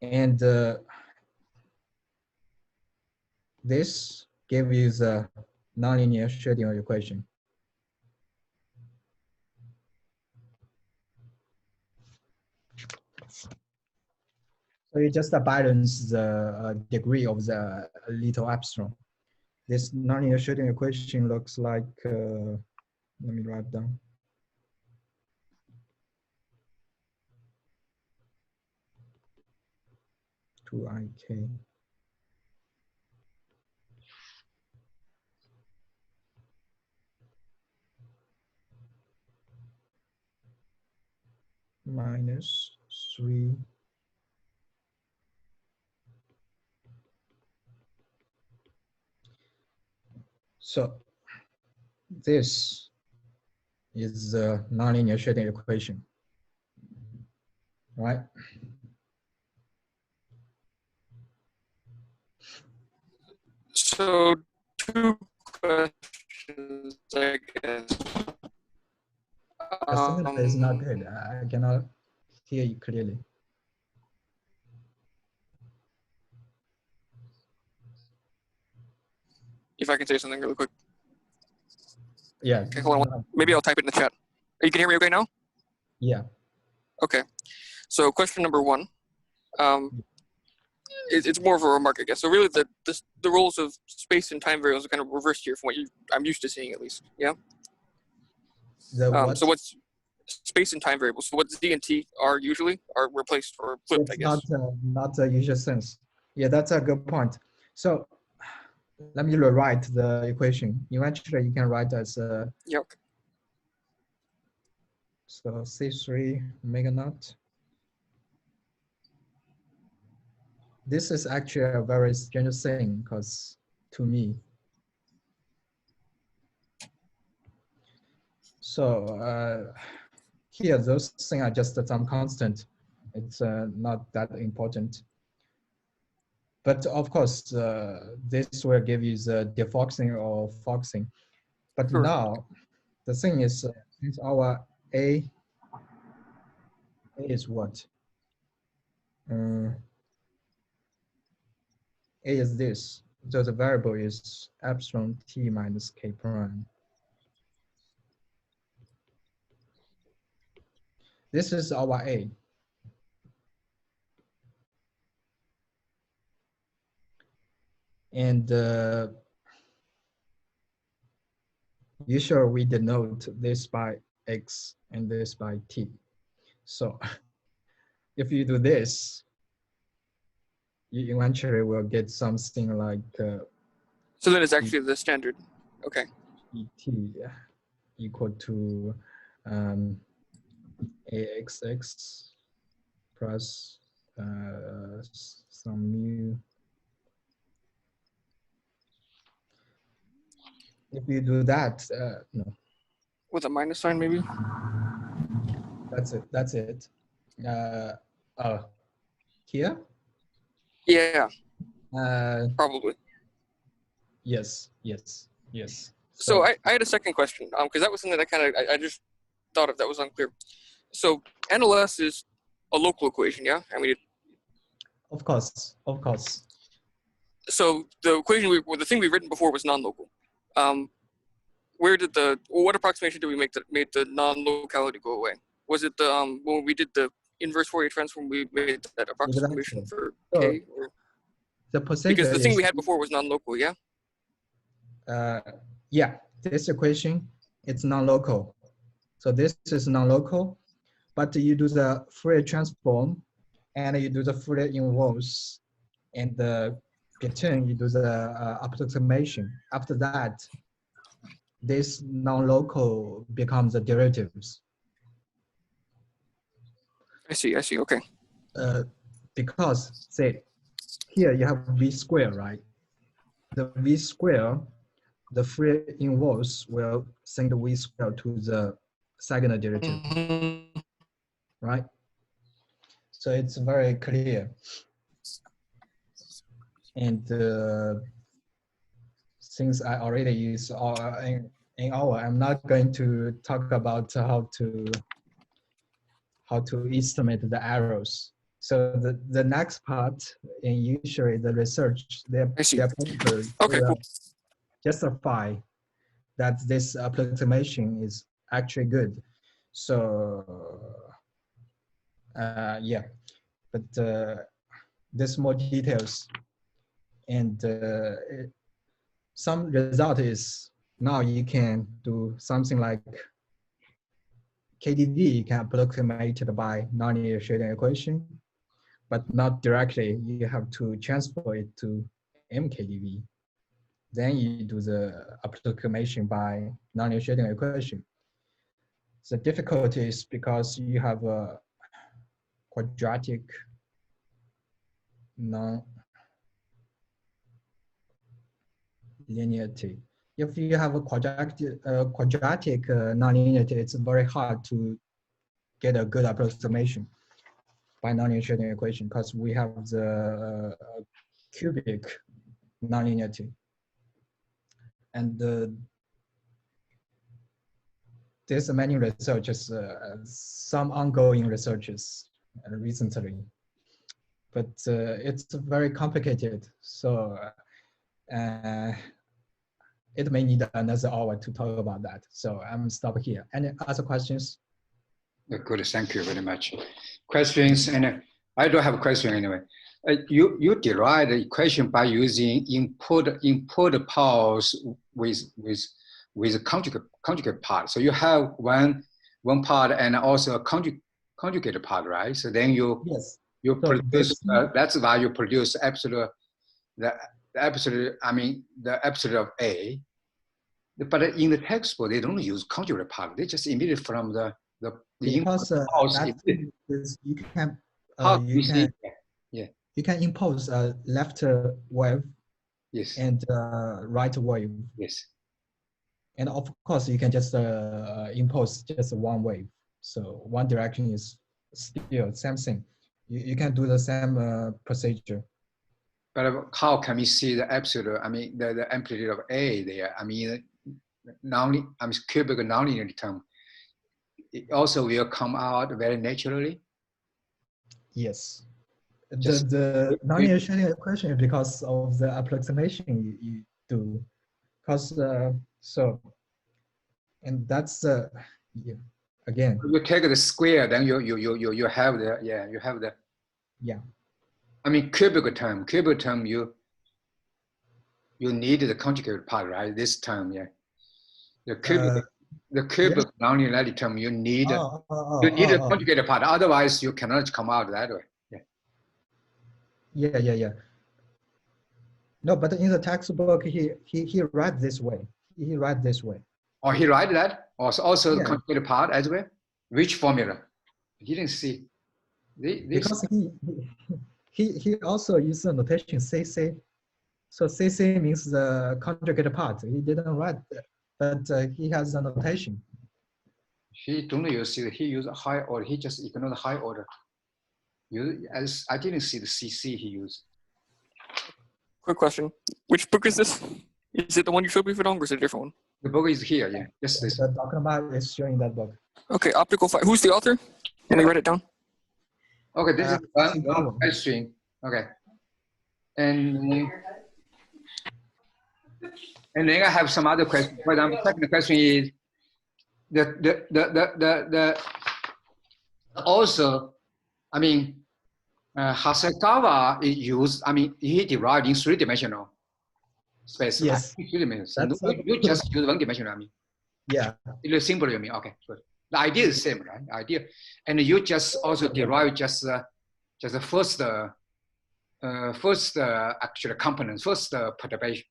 And this gives you the nonlinear Schrödinger equation. So you just balance the degree of the little epsilon. This nonlinear Schrödinger equation looks like, let me write down. Two IK. Minus 3 so this is the nonlinear Schrödinger equation, right? So two questions, I guess. The signal is not good. I cannot hear you clearly. If I can say something really quick. Yeah. Okay, hold on. Maybe I'll type it in the chat. You can hear me okay now? Yeah. Okay. So question number one. It's more of a remark, I guess. So really, the roles of space and time variables are kind of reversed here from what I'm used to seeing, at least. Yeah. What? So what's space and time variables? So what Z and T are usually are replaced or flipped, It's I guess. not the usual sense. Yeah, that's a good point. So let me rewrite the equation. Eventually, you can write as Yeah. Okay. so C3 omega naught. This is actually a very strange thing because to me. So here, those things are just some constant. It's not that important. But of course, this will give you the defoxing or foxing. But Sure. now, the thing is, since our A is what? A is this. So the variable is epsilon t minus k prime. This is our A. And usually we denote this by x and this by t. So if you do this, you eventually will get something like So then it's actually the standard. Okay. et equal to axx plus some mu. If you do that, no, With a minus sign, maybe. that's it. That's it. Here? Yeah, Uh, probably. yes, yes, yes. So I had a second question, because that was something that I just thought of that was unclear. So NLS is a local equation, yeah? I mean, Of course, of course. so the equation the thing we've written before was non-local. What approximation did we make that made the non-locality go away? Was it the when we did the inverse Fourier transform, we made that approximation Exactly. for So K? Or, the procedure because the thing is, we had before was non-local, yeah? yeah, this equation, it's non-local. So this is non-local, but you do the Fourier transform and you do the Fourier inverse, and between you do the approximation. After that, this non-local becomes the derivatives. I see, okay. Because say here you have v square, right? The v square, the Fourier inverse will send the v square to the second derivative, right? So it's very clear. And since I already use in our, I'm not going to talk about how to estimate the errors. So the next part, in usually the research, their paper Okay, will cool. justify that this approximation is actually good. So yeah, but there's more details, and some result is now you can do something like KDV can approximate it by nonlinear Schrödinger equation, but not directly. You have to transfer it to MKDV. Then you do the approximation by nonlinear Schrödinger equation. The difficulty is because you have a quadratic non-linearity. If you have a quadratic non-linearity, it's very hard to get a good approximation by nonlinear Schrödinger equation because we have the cubic nonlinearity. And there's many researches, some ongoing researches recently, but it's very complicated. So it may need another hour to talk about that. So I'm stop here. Any other questions? Good, thank you very much. Questions, and I don't have a question anyway. You derive the equation by using input powers with conjugate part. So you have one part and also a conjugate part, right? So then you produce that's why you produce the absolute of A. But in the textbook they don't use conjugate part. They just emitted from the because that is you can you can impose a left wave, yes, and right wave, yes, and of course you can just impose just one wave. So one direction is still same thing. You can do the same procedure. But how can we see the absolute? I mean the amplitude of A there. I mean cubic nonlinear term. It also will come out very naturally. Yes. The nonlinear Schrödinger equation is because of the approximation you do. Because so, and that's again. You take the square, then you have the you have the I mean cubic term you need the conjugate part, right? This term, the cubic nonlinearity term you need a conjugate part, otherwise you cannot come out that way. Yeah. No, but in the textbook he write this way. He write this way. Oh, he write that? Also the conjugate part as well? Which formula? He didn't see. Because he also used the notation CC. So CC means the conjugate part. He didn't write that, but he has a notation. He don't use it. He used high order. He just ignored the high order. As I didn't see the CC he used. Quick question. Which book is this? Is it the one you showed me, Fudong, or is it a different one? The book is here, yeah. Yes, this. The talking about is showing that book. Okay, optical fiber. Who's the author? Let me write it down. Okay, this is one problem. question. Okay. And then I have some other questions. For example, second question is the also, I mean, Hasegawa is used, I mean, he derived in three-dimensional space. Yes. Three-dimensional. You just use one-dimensional, I mean. Yeah. It's simple, you mean? Okay, good. The idea is the same, right? The idea. And you just also derive just the first actual component, first perturbation.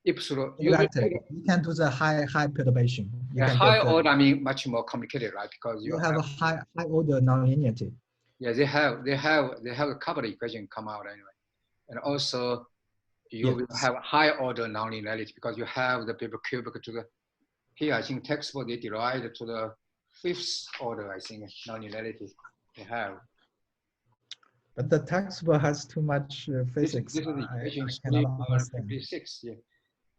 Exactly. You can do the high perturbation. You can high get the, order, I mean, much more complicated, right? Because you have a high order nonlinearity. Yeah, they have a couple of equations come out anyway, and also you will have high order nonlinearity because you have the paper cubic to the here. I think textbook they derived to the fifth order. I think nonlinearity they have. But the textbook has too much physics. This is the equation I cannot understand. 56. Yeah.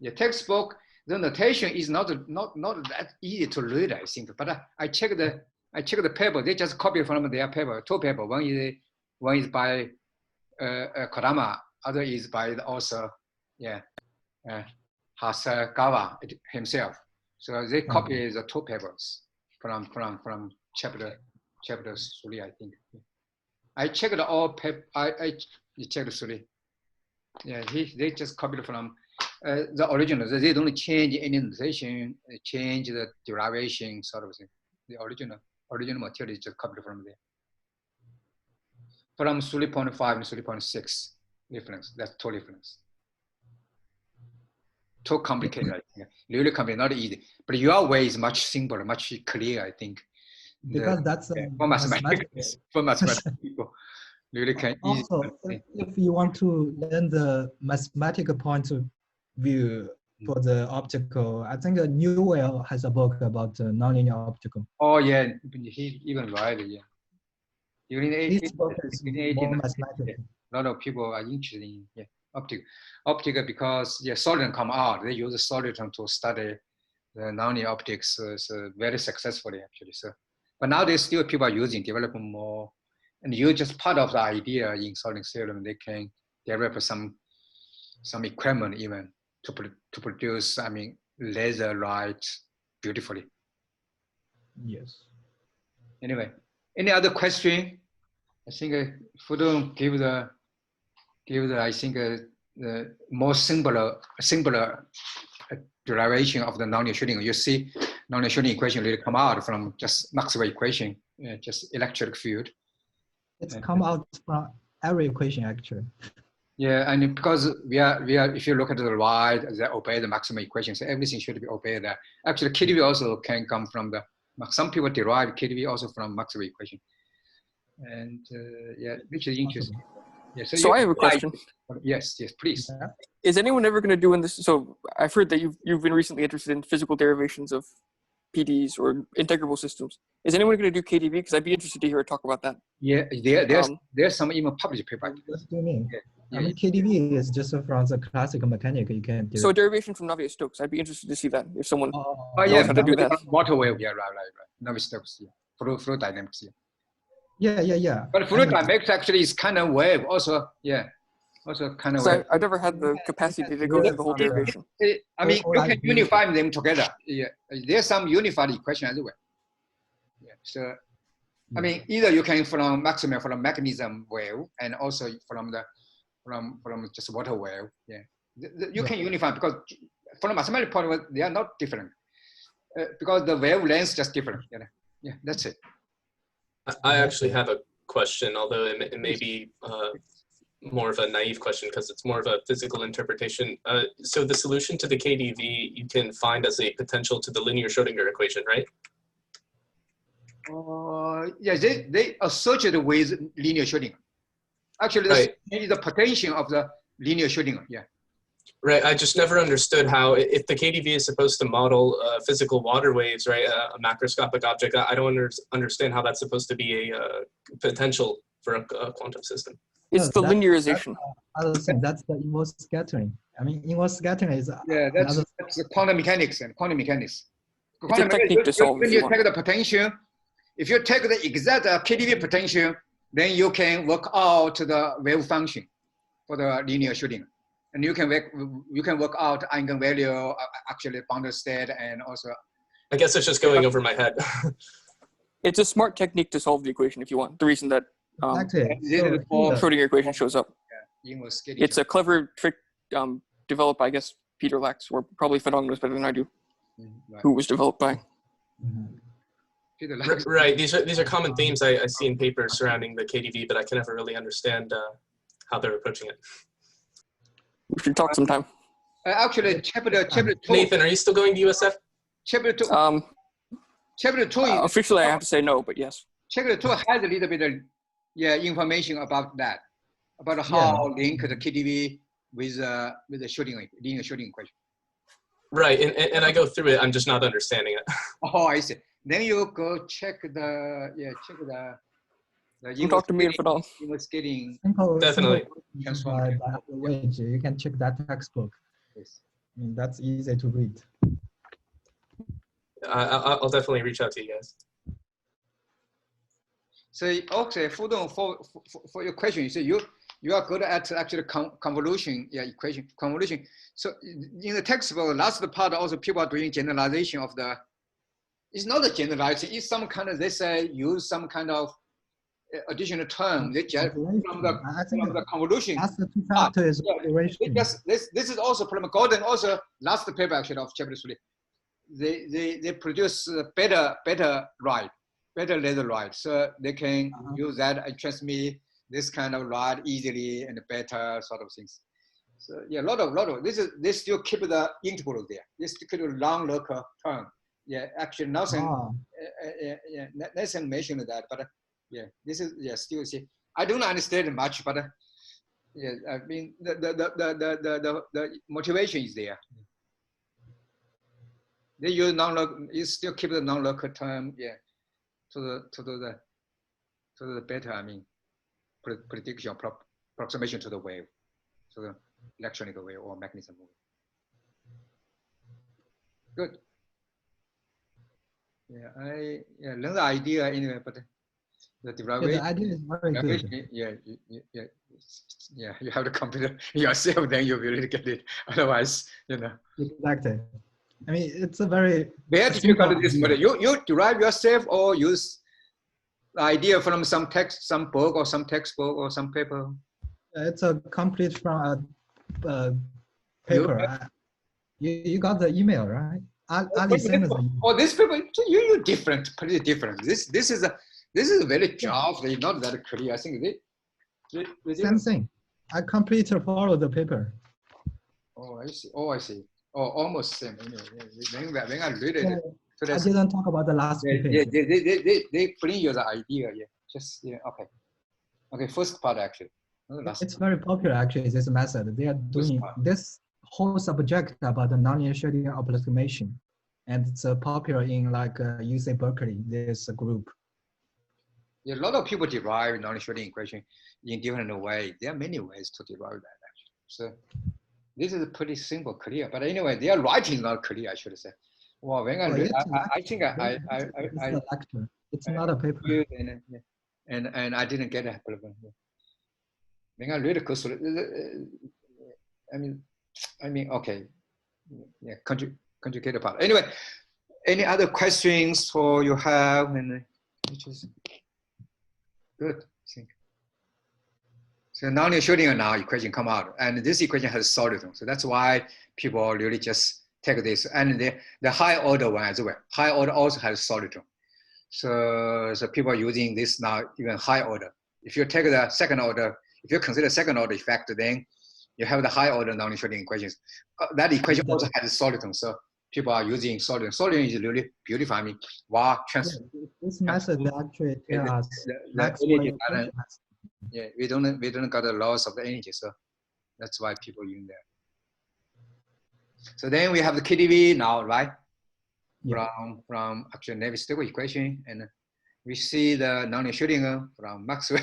Yeah, textbook, the notation is not that easy to read, I think. But I checked the paper. They just copy from their paper. Two paper. One is by Kodama. Other is by the author, Hasegawa himself. So they copy the two papers from chapter 3, I think. I checked all paper. I checked 3. Yeah, they just copied from the original. They don't change any notation, change the derivation sort of thing. The original material is just copied from there. From 3.5 and 3.6 difference. That's two difference. Too complicated. Really complicated, not easy. But your way is much simpler, much clearer, I think. Because that's for mathematics. For mathematics people. Really can also, if you want to learn the mathematical point of view for the optical, I think Newell has a book about nonlinear optical. Oh yeah, he even write it. Yeah. During the His book is more mathematical. A lot of people are interested in optical because Solidon come out. They use Solidon to study the nonlinear optics. So very successfully actually. So, but nowadays still people are developing more. And you're just part of the idea in solving theorem. They can develop some equipment even to produce, I mean, laser light beautifully. Yes. Anyway, any other question? I think Fudong give the I think the more simpler derivation of the nonlinear Schrödinger. You see, nonlinear Schrödinger equation really come out from just Maxwell equation, just electric field. It's come out from every equation actually. Yeah, and because we are if you look at the right, they obey the maximum equation, so everything should be obeyed there. Actually, KdV also can come from the, some people derive KdV also from Maxwell equation. And which is interesting. Yeah, so I have a question. Yes, please. Is anyone ever going to do in this? So I've heard that you've been recently interested in physical derivations of PDs or integrable systems. Is anyone going to do KdV? Because I'd be interested to hear her talk about that. Yeah, there's some even published paper. What do you mean? I mean, KdV is just from the classical mechanics you can do. So a derivation from Navier-Stokes. I'd be interested to see that if someone knows how to do that. Water wave, right. Navier-Stokes, fluid dynamics, Yeah. But fluid dynamics actually is kind of wave also, also kind of wave. I've never had the capacity to go through the whole derivation. I mean, you can unify them together. Yeah, there's some unified equation as well. Yeah, so I mean, either you can from maximum from mechanism wave and also from just water wave. Yeah, you can unify because from a mathematical point of view, they are not different because the wavelength is just different. Yeah, that's it. I actually have a question, although it may be more of a naive question because it's more of a physical interpretation. So the solution to the KdV you can find as a potential to the linear Schrödinger equation, right? Yeah, they associate with linear Schrödinger. Actually, this Right. is the potential of the linear Schrödinger. Yeah. Right. I just never understood how, if the KDV is supposed to model physical water waves, right, a macroscopic object, I don't understand how that's supposed to be a potential for a quantum system. It's the that's linearization. other thing. That's the inverse scattering. I mean, inverse scattering is Yeah, that's another. the quantum mechanics and quantum mechanics. It's a technique to solve. When If you you want. take the potential, if you take the exact KDV potential, then you can work out the wave function for the linear Schrödinger, and you can work out eigenvalue, actually boundary state, and also. I guess it's just going over my head. It's a smart technique to solve the equation if you want. The reason that Exactly. This So is for- here, Schrödinger equation shows up. Inverse scaling. It's a clever trick developed by, I guess, Peter Lax, or probably Fedon knows better than I do, Right. who was developed by. Peter Lax. Right. These are common themes I see in papers surrounding the KDV, but I can never really understand how they're approaching it. We should talk sometime. Actually, chapter 2. Nathan, are you still going to USF? Chapter 2. Chapter 2 is Officially, I have to say no, but yes. Chapter 2 has a little bit of information about that, about how link the KDV with the Schrödinger, linear Schrödinger equation. Right, and I go through it. I'm just not understanding it. Oh, I see. Then you go check the You talk to me and Fedon. inverse scaling. Definitely. Transform. by Wedge. You can check that textbook. Yes. I mean, that's easy to read. I'll definitely reach out to you guys. So okay, for your question, you say you are good at actually convolution equation convolution. So in the textbook, last part also people are doing generalization of the. It's not a generalization. It's some kind of they say use some kind of additional term. They just from the convolution. That's the two factors. This is also from Gordon also last paper actually of chapter 3. They produce better laser ride, so they can use that and transmit this kind of ride easily and better sort of things. So yeah, a lot of they still keep the integral there. They still keep the long local term. Yeah, actually nothing. Nothing mentioned that, but yeah, this is still see. I don't understand much, but yeah, I mean the motivation is there. They use non-local. You still keep the non-local term, to the better. I mean, prediction approximation to the wave, to the electronic wave or mechanism wave. Good. Yeah, I learned the idea anyway, but the derivation. The idea is very good. Yeah. You have to computer yourself, then you really get it. Otherwise, Exactly. I mean, it's a very. Where did you got this model? You derive yourself or use the idea from some text, some book or some textbook or some paper? It's a complete from a paper. You got the email, right? Ali sent us the email. Oh, this paper, you different, pretty different. This is a very job. They're not that clear. I think they Same thing. I completely follow the paper. Oh, I see. Oh, almost same. Anyway, when I read it, I didn't talk about the last page. They bring you the idea. Okay. Okay, first part actually. It's very popular actually. This method. They are doing this whole subject about the nonlinear Schrödinger approximation, and it's popular in like UC Berkeley. There's a group. Yeah, a lot of people derive nonlinear Schrödinger equation in different ways. There are many ways to derive that actually. So this is pretty simple, clear. But anyway, their writing is not clear, I should say. Well, when I read, I think I It's a lecture. It's not a paper. And I didn't get it. When I read it, I mean, okay, yeah, conjugated part. Anyway, any other questions for you have? And which is good, I think. So now you're showing now equation come out, and this equation has solidum. So that's why people really just take this, and the high order one as well. High order also has solidum. So people are using this now even high order. If you take the second order, if you consider second order effect, then you have the high order nonlinear Schrödinger equations. That equation also has solidum. So people are using solidum. Solidum is really beautiful. I mean, wow, This method actually tells us Maxwell Yeah, we don't got the loss of the energy, so that's why people use that. So then we have the KdV now, right? Yeah. From actually Navier-Stokes equation, and we see the nonlinear Schrödinger from Maxwell.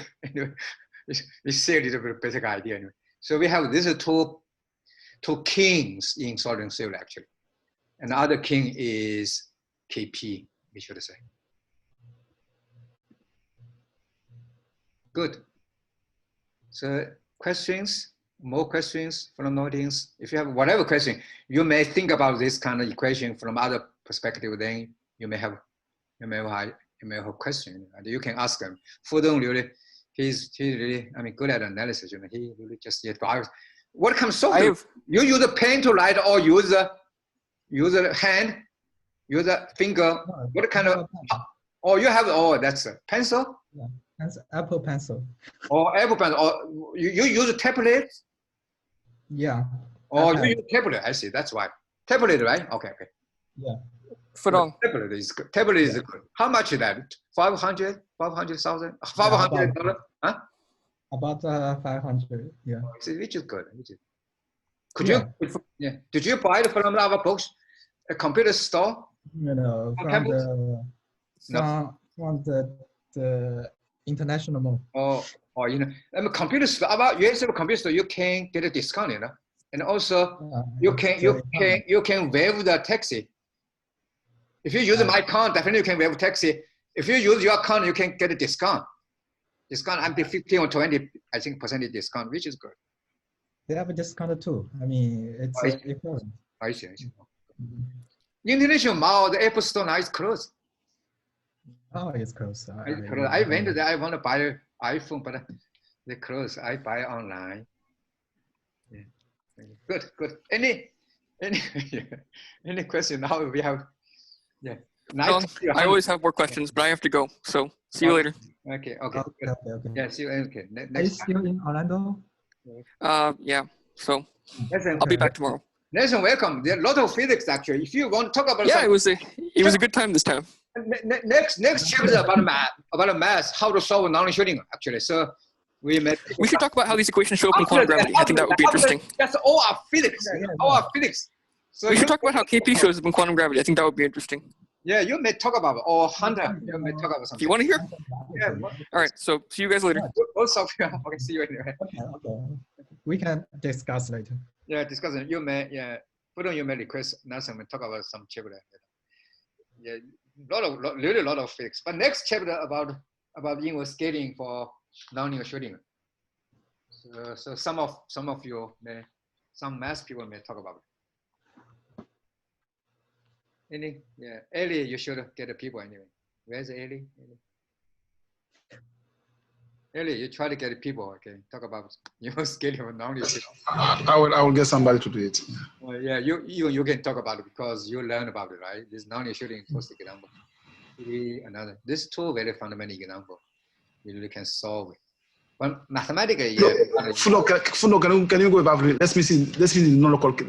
We see a little bit basic idea anyway. So we have these two kings in solid theory actually, and the other king is Kp, we should say. Good. So questions, more questions from the audience. If you have whatever question, you may think about this kind of equation from other perspective. Then you may have a question, and you can ask them. Fudong really, he's really, I mean, good at analysis. You know, he really just what kind of software? You use a pen to write, or use a hand, use a finger. What kind of? Oh, you have. Oh, that's a pencil. Yeah, that's Apple Pencil. Or Apple Pencil. Or you use a tablet. Yeah. Oh, you use tablet. I see. That's why tablet, right? Okay. Yeah. Fudong. Tablet is good. Tablet is good. How much is that? 500,000? $500? Huh? About 500. Yeah. Which is good. Could you? Yeah. Did you buy it from our books, a computer store? No, from the international mall. Oh, you know, I mean, computer store. About US computer store, you can get a discount, you know, and also you can waive the taxi. If you use my account, definitely you can waive taxi. If you use your account, you can get a discount. Discount up to 15 or 20, I think, percentage discount, which is good. They have a discount too. I mean, it's equivalent. I see. International Mall, the Apple Store now is closed. Oh, it's closed. I went there. I want to buy an iPhone, but they closed. I buy online. Yeah. Good. Any question? Now we have. Yeah. No, I always have more questions, but I have to go. So see you later. Okay. Yeah. See you. Okay. Are you still in Orlando? Yeah. So I'll be back tomorrow. Nelson, welcome. There are a lot of physics actually. If you want to talk about it was a good time this time. Next chapter about math, how to solve nonlinear Schrödinger actually. So we should talk about how these equations show up in quantum gravity. I think that would be interesting. That's all our physics. All our physics. So we should talk about how Kp shows up in quantum gravity. I think that would be interesting. Yeah, you may talk about it, or Hunter, you may talk about something. Do you want to hear? Yeah. All right. So see you guys later. Both of you. Okay. See you anyway. Okay. We can discuss later. Yeah, discuss it. You may, you may request Nelson may talk about some chapter. Yeah, really a lot of physics. But next chapter about inverse scaling for nonlinear Schrödinger. So some of you may, some math people may talk about it. Ellie, you should get the people anyway. Where's Ellie? Ellie, you try to get the people. Okay, talk about inverse scaling for nonlinear Schrödinger. I will get somebody to do it. Yeah, you can talk about it because you learn about it, right? This nonlinear Schrödinger first example. This two very fundamental example. You really can solve it. But mathematically, Funo, can you go above? Let me see the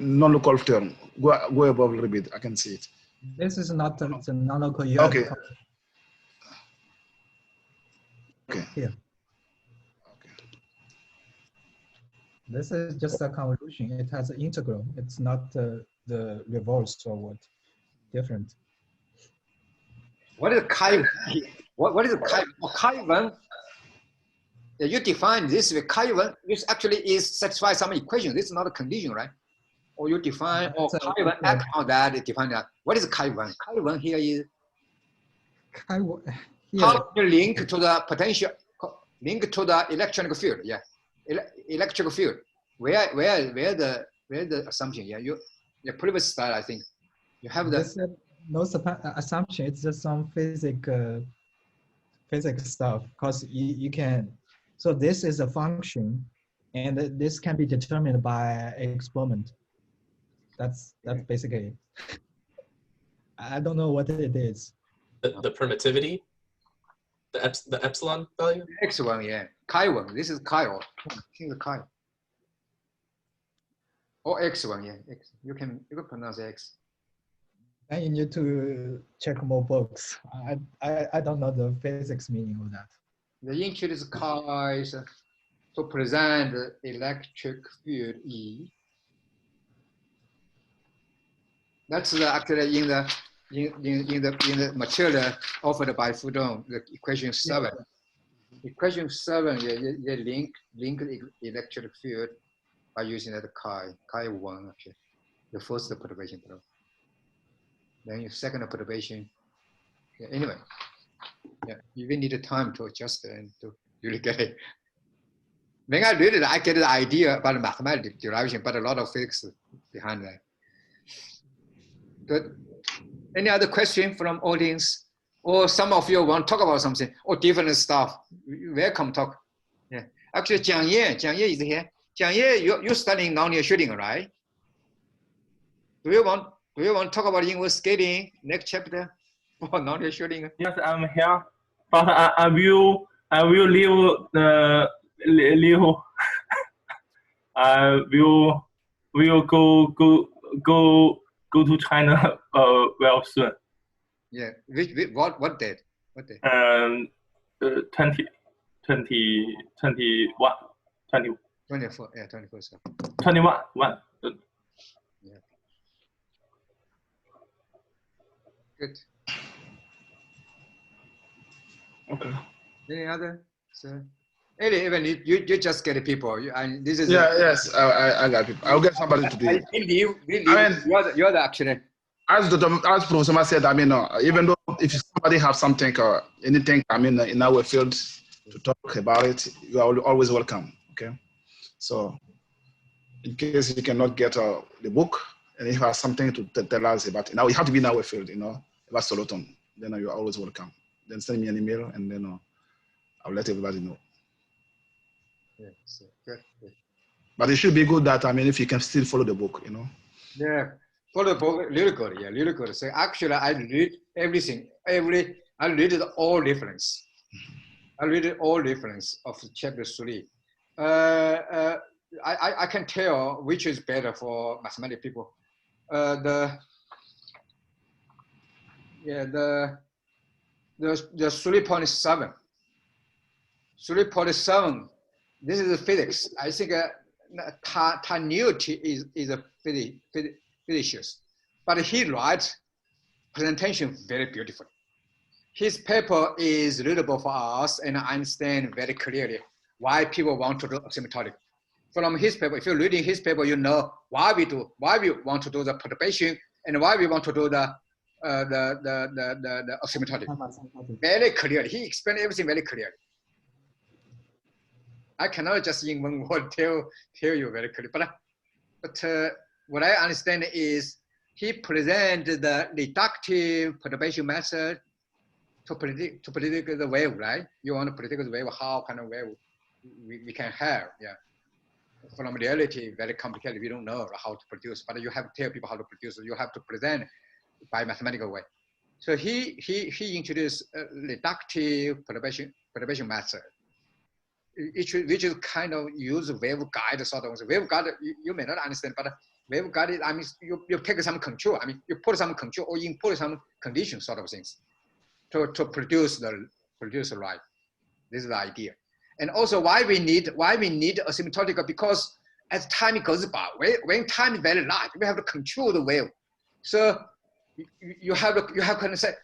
non-local term. Go above a little bit. I can see it. This is not the non-local. Okay. Here. This is just a convolution. It has an integral. It's not the reverse or what different. What is chi? What is chi? Chi1. You define this with chi1. This actually is satisfy some equation. This is not a condition, right? Or you define chi1 act on that. Define that. What is chi1? Chi1 here is how you link to the potential, link to the electronic field. Yeah, electric field. Where the assumption? Yeah, your previous slide, I think you have the no assumption. It's just some physics stuff because you can. So this is a function, and this can be determined by experiment. That's basically it. I don't know what it is. The permittivity, the epsilon value. X1, yeah, chi1. This is chi. I think the chi. Or X1, yeah. X. You can pronounce X. And you need to check more books. I don't know the physics meaning of that. The introduce chi is to present the electric field E. That's actually in the material offered by Foudon, the equation 7. Equation 7, they link the electric field by using that chi 1 actually. The first perturbation term. Then your second perturbation. Yeah, anyway, yeah, you will need time to adjust and to really get it. When I read it, I get the idea about the mathematical derivation, but a lot of physics behind that. Good. Any other question from audience? Or some of you want to talk about something or different stuff? Welcome talk. Yeah. Actually, Jiang Ye is here. Jiang Ye, you're studying nonlinear Schrödinger, right? Do you want to talk about inverse scaling next chapter for nonlinear Schrödinger? Yes, I'm here, but I will leave the leave. I will go to China well soon. Yeah. What date? What date? 24. Yeah, 24. So. 21. Yeah. Good. Okay. Any other? So, even you just get people. And this is Yes, I got people. I'll get somebody to do it. I mean, you're the actually. As Professor Ma said, I mean, even though if somebody have something or anything, I mean, in our field to talk about it, you are always welcome. Okay. So, in case you cannot get the book, and if you have something to tell us about it, now you have to be in our field, about Soloton, then you are always welcome. Then send me an email, and then I'll let everybody know. Yeah. So, good. But it should be good that, I mean, if you can still follow the book, Yeah. For the book, really good. Yeah, really good. So actually, I read everything. I read it all difference. I read it all difference of chapter 3. I can tell which is better for mathematical people. The 3.7. 3.7. This is physics. I think Taneuti is a physicist, but he writes presentation very beautiful. His paper is readable for us, and I understand very clearly why people want to do asymptotic. From his paper, if you're reading his paper, you know why we want to do the perturbation and why we want to do the asymptotic. Very clearly, he explained everything very clearly. I cannot just in one word tell you very clearly, but what I understand is he presented the reductive perturbation method to predict the wave, right? You want to predict the wave, how kind of wave we can have, yeah. From reality, very complicated. We don't know how to produce, but you have to tell people how to produce. You have to present by mathematical way. So he introduced a reductive perturbation method, which is kind of use waveguide sort of. Waveguide you may not understand, but waveguide, I mean, you take some control. I mean, you put some control or input some condition sort of things to produce the right. This is the idea. And also why we need asymptotic, because as time goes by, when time is very large, we have to control the wave. So you have to say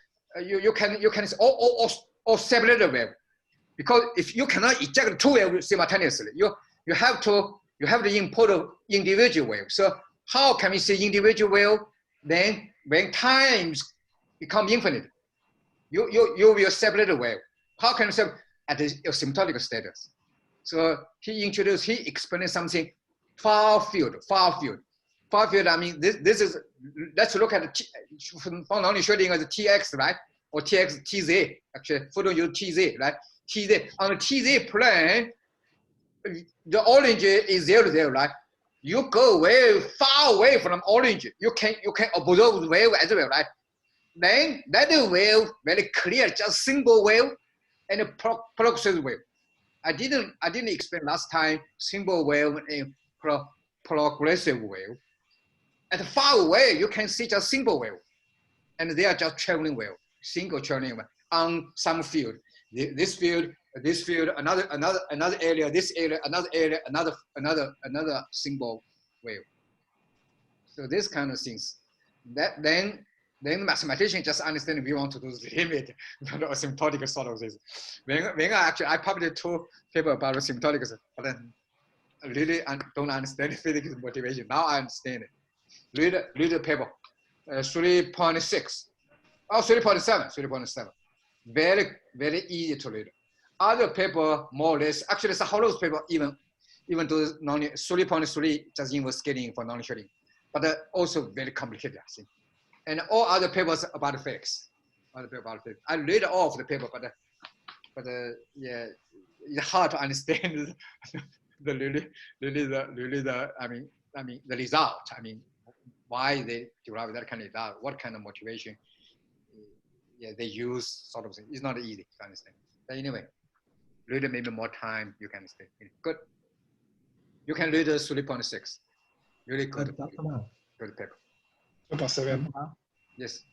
you can say or separate the wave, because if you cannot eject two waves simultaneously, you have to import individual wave. So how can we say individual wave? Then when times become infinite, you will separate the wave. How can you separate at the asymptotic status? So he explained something far field. I mean, this is, let's look at from nonlinear Schrödinger as Tx, right? Or Tx, Tz, actually, Fourier use Tz, right? Tz, on the Tz plane, the orange is 0, 0, right? You go far away from orange, you can observe the wave as well, right? Then that wave very clear, just single wave and a progressive wave. I didn't explain last time single wave and progressive wave. At far away, you can see just single wave, and they are just traveling wave, single traveling wave on some field. This field this field, another area, this area, another area, another symbol wave. So this kind of things. That then the mathematician just understand we want to do the limit, not asymptotic sort of this. When I published 2 papers about asymptotics, but then I really don't understand physics motivation. Now I understand it. Read the paper, 3.6, 3.7. Very easy to read. Other paper more or less, actually it's a Hollow's paper even though 3.3 just inverse scaling for non-Schrödinger, but also very complicated, I think. And all other papers about physics. I read all of the paper, but yeah, it's hard to understand the result. I mean, why they derive that kind of result, what kind of motivation they use, sort of thing. It's not easy to understand. But anyway, read maybe more time, you can understand. Good. You can read 3.6. Really good. Good paper. 2.7. Yes.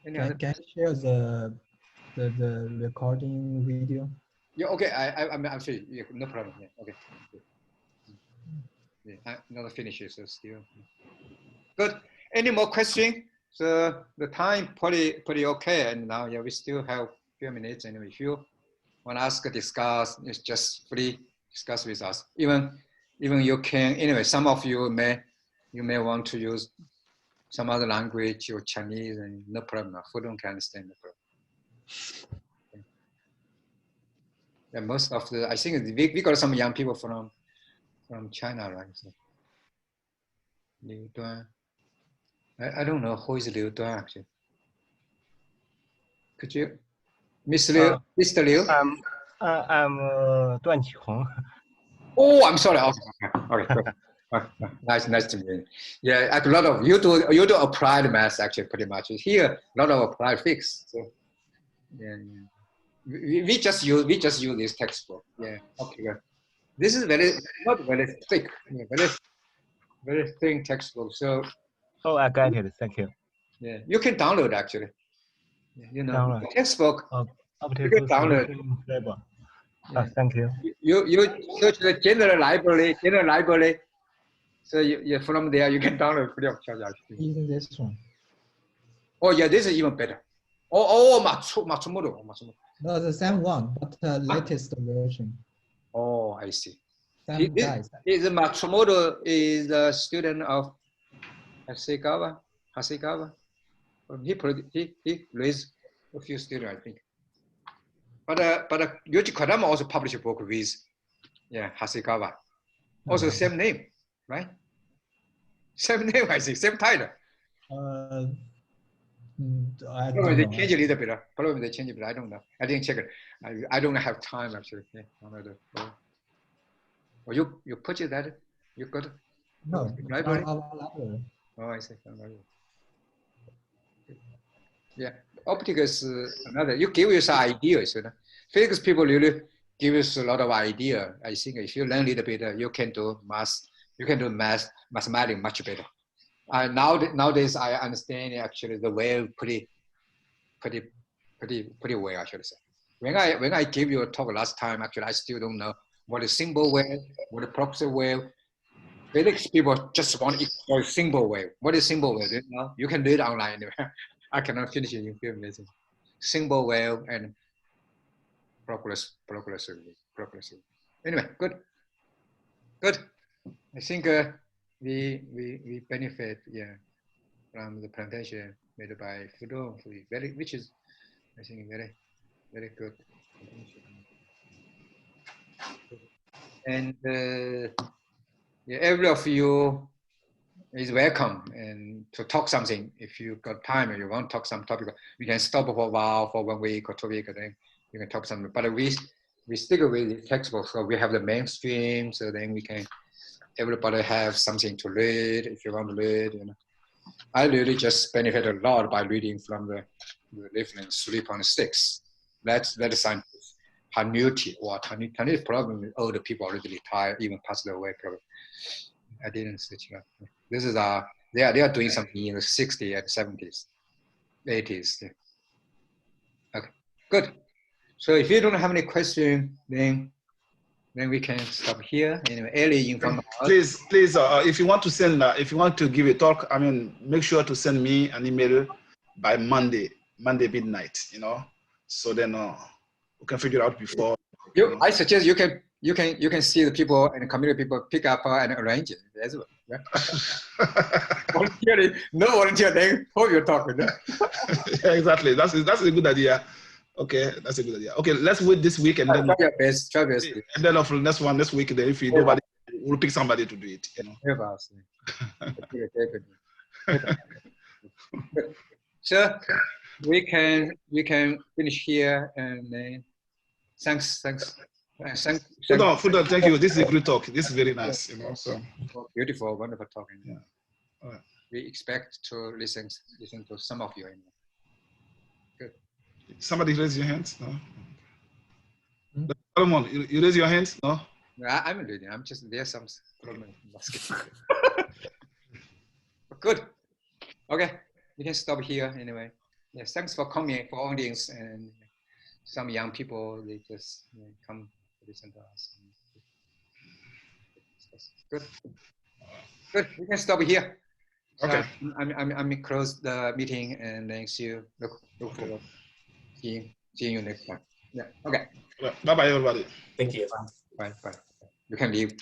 Can you share the recording video? Yeah, okay. I'm free. Yeah, no problem. Yeah, okay. Yeah, I'm not finished, so still. Good. Any more questions? So the time pretty okay, and now we still have a few minutes. Anyway, if you want to ask, discuss, it's just free discuss with us. Even you can anyway. Some of you may want to use some other language or Chinese, and no problem. Fudong can understand the problem. Okay. Yeah, most of I think we got some young people from China, right? So, Liu Duan. I don't know who is Liu Duan actually. Could you, Mr. Liu? I'm Duan Qihong. Oh, I'm sorry. Okay. Nice to meet you. Yeah, a lot of you do applied math actually pretty much. Here a lot of applied physics. So yeah. We just use this textbook. Yeah. Okay. Good. This is not very thick. Yeah, very thin textbook. So. Oh, I got it. Thank you. Yeah, you can download actually. You know, download. The textbook. You can download. Yeah. Thank you. You search the general library. So you from there you can download free of charge actually. Even this one. Oh yeah, this is even better. Oh, Matsumoto. No, the same one, but the latest version. Oh, I see. Same guys. Matsumoto is a student of Hasegawa. He raised a few students, I think. But Yoichi Kodama also published a book with Hasegawa. Also same name, right? Same name, I think, same title. Probably they change a little bit. I don't know. I didn't check it. I don't have time actually. Yeah, oh, you purchased that? You got it? No, library? Library. Oh, I see. Yeah, optics is another. You give us ideas. You know? Physics people really give us a lot of idea. I think if you learn a little bit, you can do math. You can do mathematics much better. Nowadays, I understand actually the wave pretty well. I should say. When I gave you a talk last time, actually, I still don't know what is symbol wave, what is proxy wave. Physics people just want to explore symbol wave. What is symbol wave? You know, you can read online. I cannot finish it in a few minutes. Symbol wave and progressive. Anyway, good. I think we benefit from the presentation made by Fudong, which is I think very good. And every of you is welcome and to talk something. If you got time and you want to talk some topic, you can stop for a while, for 1 week or 2 weeks, and then you can talk something. But we stick with the textbook, so we have the mainstream, so then we can everybody have something to read if you want to read. You know, I really just benefit a lot by reading from the reference 3.6. That's scientist. Hanuti probably older people already retired, even passed away probably. I didn't switch that. This is they are doing something in the 60s and 70s, 80s. Yeah. Okay, good. So if you don't have any question, then we can stop here. Anyway, early inform us. Please, if you want to send, if you want to give a talk, I mean, make sure to send me an email by Monday midnight. You know, so then we can figure out before. I suggest you can see the people and the community people pick up and arrange it as well. Yeah? Volunteering, no volunteer, then hold your talk. Yeah, exactly. That's a good idea. Okay, that's a good idea. Okay, let's wait this week and then Try your best. Try your best. and then of next week, then if you nobody, we'll pick somebody to do it. You know. So we can finish here and then thanks. Fudan, thank you. This is a great talk. This is very nice. You know, so beautiful, wonderful talking. Yeah. All right. We expect to listen to some of you. Good. Somebody raise your hands. No. Solomon, you raise your hands. No. I'm reading. I'm just there's some problem in basketball. Good. Okay, we can stop here anyway. Yeah, thanks for coming, for audience and some young people. They just come to listen to us. Good. Good. We can stop here. Okay. I'm close the meeting and then see you. Look forward seeing you next time. Yeah. Okay. Bye bye everybody. Thank you. Bye. You can leave.